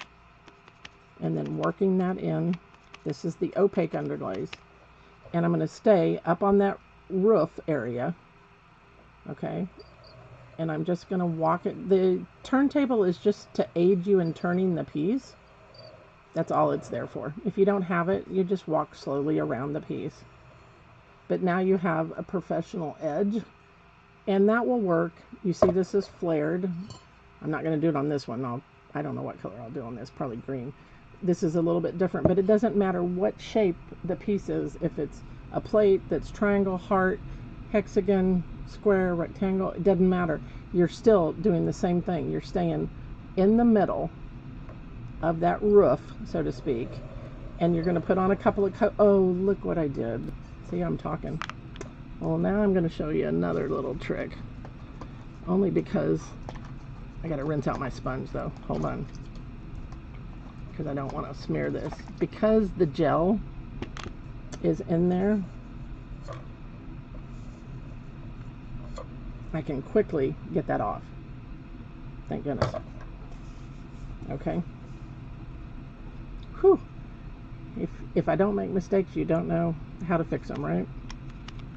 and then working that in. This is the opaque underglaze. And I'm going to stay up on that roof area. Okay. And I'm just going to walk it. The turntable is just to aid you in turning the piece. That's all it's there for. If you don't have it, you just walk slowly around the piece. But now you have a professional edge. And that will work. You see this is flared. I'm not going to do it on this one. I don't know what color I'll do on this. Probably green. This is a little bit different, but it doesn't matter what shape the piece is. If it's a plate that's triangle, heart, hexagon, square, rectangle, it doesn't matter. You're still doing the same thing. You're staying in the middle of that roof, so to speak, and you're going to put on a couple of oh, look what I did. See, I'm talking. Well, now I'm going to show you another little trick, only because I got to rinse out my sponge though. Hold on, because I don't want to smear this. Because the gel is in there, I can quickly get that off. Thank goodness. Okay. Whew. If I don't make mistakes, you don't know how to fix them, right?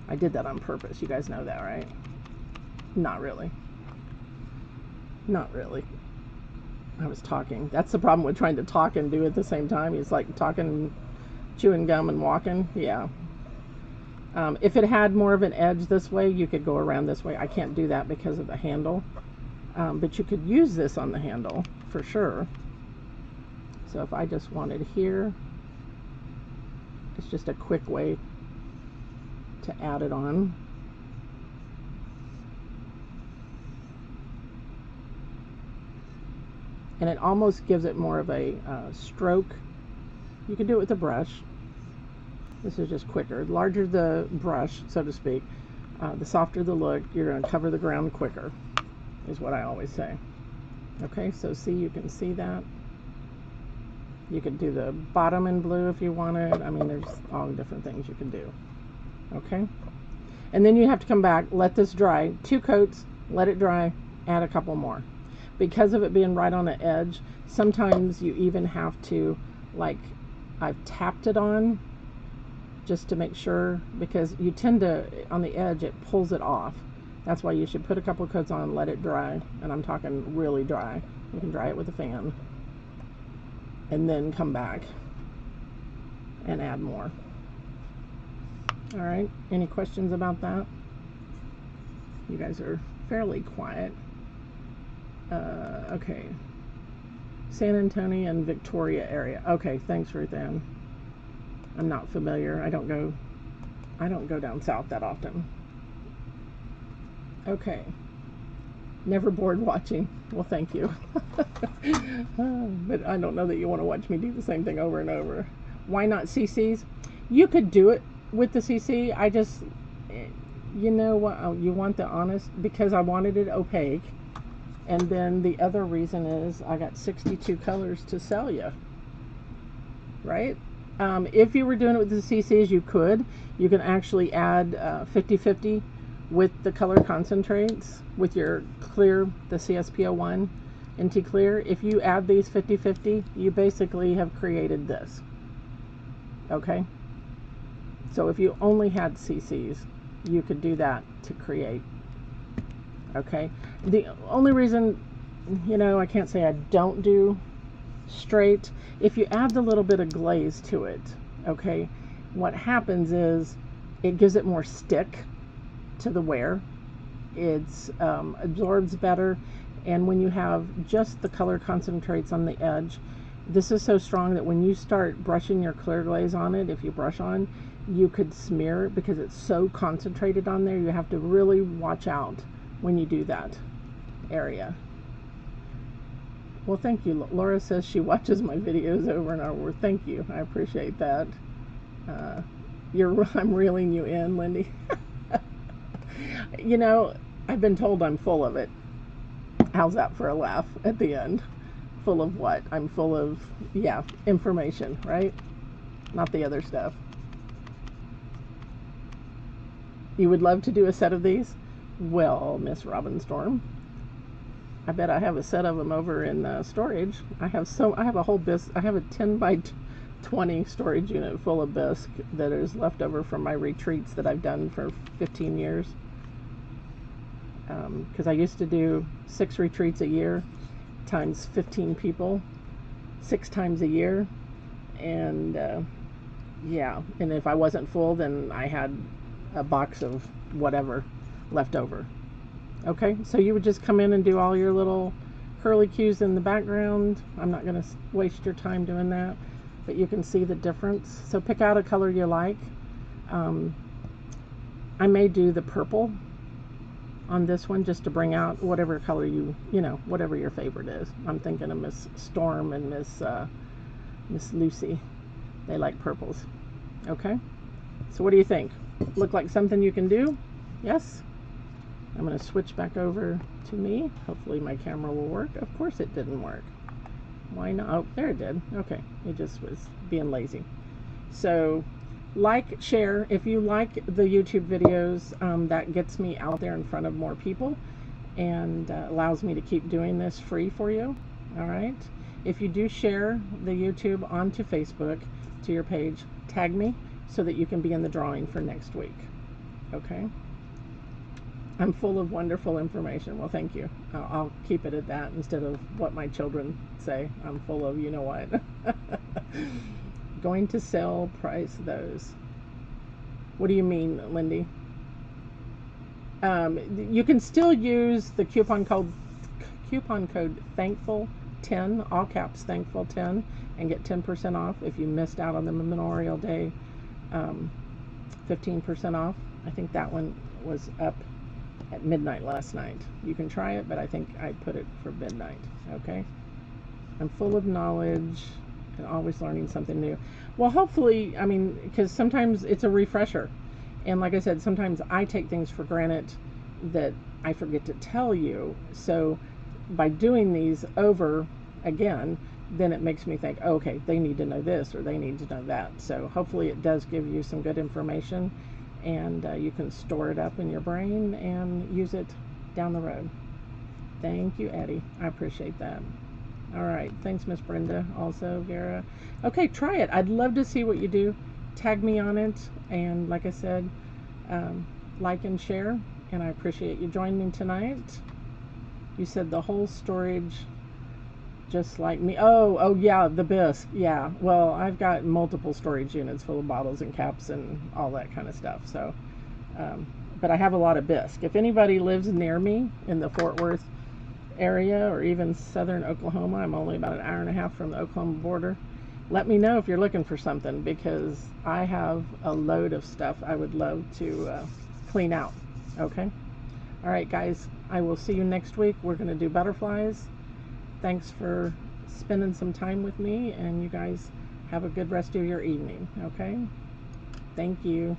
I did that on purpose. You guys know that, right? Not really. Not really. I was talking. That's the problem with trying to talk and do it at the same time. It's like talking, chewing gum and walking. Yeah. If it had more of an edge this way, you could go around this way. I can't do that because of the handle. But you could use this on the handle for sure. So if I just wanted here, it's just a quick way to add it on. And it almost gives it more of a stroke. You can do it with a brush. This is just quicker. The larger the brush, so to speak, the softer the look. You're going to cover the ground quicker, is what I always say. Okay, so see, you can see that. You could do the bottom in blue if you wanted. I mean, there's all different things you can do. Okay, and then you have to come back, let this dry, 2 coats, let it dry, add a couple more. Because of it being right on the edge, sometimes you even have to, like, I've tapped it on just to make sure, because you tend to, on the edge, it pulls it off. That's why you should put a couple of coats on, let it dry, and I'm talking really dry. You can dry it with a fan, and then come back and add more. All right, any questions about that? You guys are fairly quiet. Okay. San Antonio and Victoria area. Okay, thanks, Ruth Ann. I'm not familiar. I don't go down south that often. Okay. Never bored watching. Well, thank you. But I don't know that you want to watch me do the same thing over and over. Why not CCs? You could do it with the CC. I just, you know what, you want the honest, because I wanted it opaque. And then the other reason is I got 62 colors to sell you. Right? If you were doing it with the CCs, you could. You can actually add 50-50 with the color concentrates with your clear, the CSP01 NT Clear. If you add these 50-50, you basically have created this. Okay? So if you only had CCs, you could do that to create. Okay? The only reason, you know, I can't say I don't do straight. If you add the little bit of glaze to it, okay, what happens is it gives it more stick to the wear. It's absorbs better, and when you have just the color concentrates on the edge, this is so strong that when you start brushing your clear glaze on it, if you brush on, you could smear it because it's so concentrated on there. You have to really watch out when you do that area. Well, thank you. Laura says she watches my videos over and over. Thank you. I appreciate that. I'm reeling you in, Lindy. You know, I've been told I'm full of it. How's that for a laugh at the end? Full of what? I'm full of, yeah, information, right? Not the other stuff. You would love to do a set of these? Well, Miss Robinstorm, I bet I have a set of them over in storage. I have a whole bisque. I have a 10 by 20 storage unit full of bisque that is left over from my retreats that I've done for 15 years. Because I used to do 6 retreats a year times 15 people 6 times a year, and yeah, and if I wasn't full, then I had a box of whatever left over. Okay, so you would just come in and do all your little curly cues in the background. I'm not going to waste your time doing that, but you can see the difference. So pick out a color you like. I may do the purple on this one just to bring out whatever color you know, whatever your favorite is. I'm thinking of Miss Storm and Miss Lucy. They like purples. Okay, so what do you think? Look like something you can do? Yes? I'm going to switch back over to me. Hopefully my camera will work. Of course it didn't work. Why not? Oh, there it did. Okay, it just was being lazy. So like, share. If you like the YouTube videos, that gets me out there in front of more people and allows me to keep doing this free for you. All right. If you do share the YouTube onto Facebook to your page, tag me so that you can be in the drawing for next week. Okay. I'm full of wonderful information. Well, thank you. I'll keep it at that instead of what my children say. I'm full of, you know what. Going to sell price those. What do you mean, Lindy? You can still use the coupon code Thankful10, all caps Thankful10, and get 10% off if you missed out on the Memorial Day 15% off. I think that one was up at midnight last night. You can try it, but I think I put it for midnight. Okay. I'm full of knowledge and always learning something new. Well, hopefully, I mean, because sometimes it's a refresher. And like I said, sometimes I take things for granted that I forget to tell you. So by doing these over again, then it makes me think, oh, okay, they need to know this or they need to know that. So hopefully it does give you some good information, and you can store it up in your brain and use it down the road. Thank you, Eddie. I appreciate that. All right. Thanks, Miss Brenda. Also, Vera. Okay, try it. I'd love to see what you do. Tag me on it. And like I said, like and share. And I appreciate you joining me tonight. You said the whole storage just like me. Oh yeah, the bisque. Yeah. Well, I've got multiple storage units full of bottles and caps and all that kind of stuff. So, but I have a lot of bisque. If anybody lives near me in the Fort Worth area or even southern Oklahoma, I'm only about an hour and a half from the Oklahoma border. Let me know if you're looking for something, because I have a load of stuff I would love to clean out. Okay? All right, guys, I will see you next week. We're going to do butterflies. Thanks for spending some time with me, and you guys have a good rest of your evening. Okay? Thank you.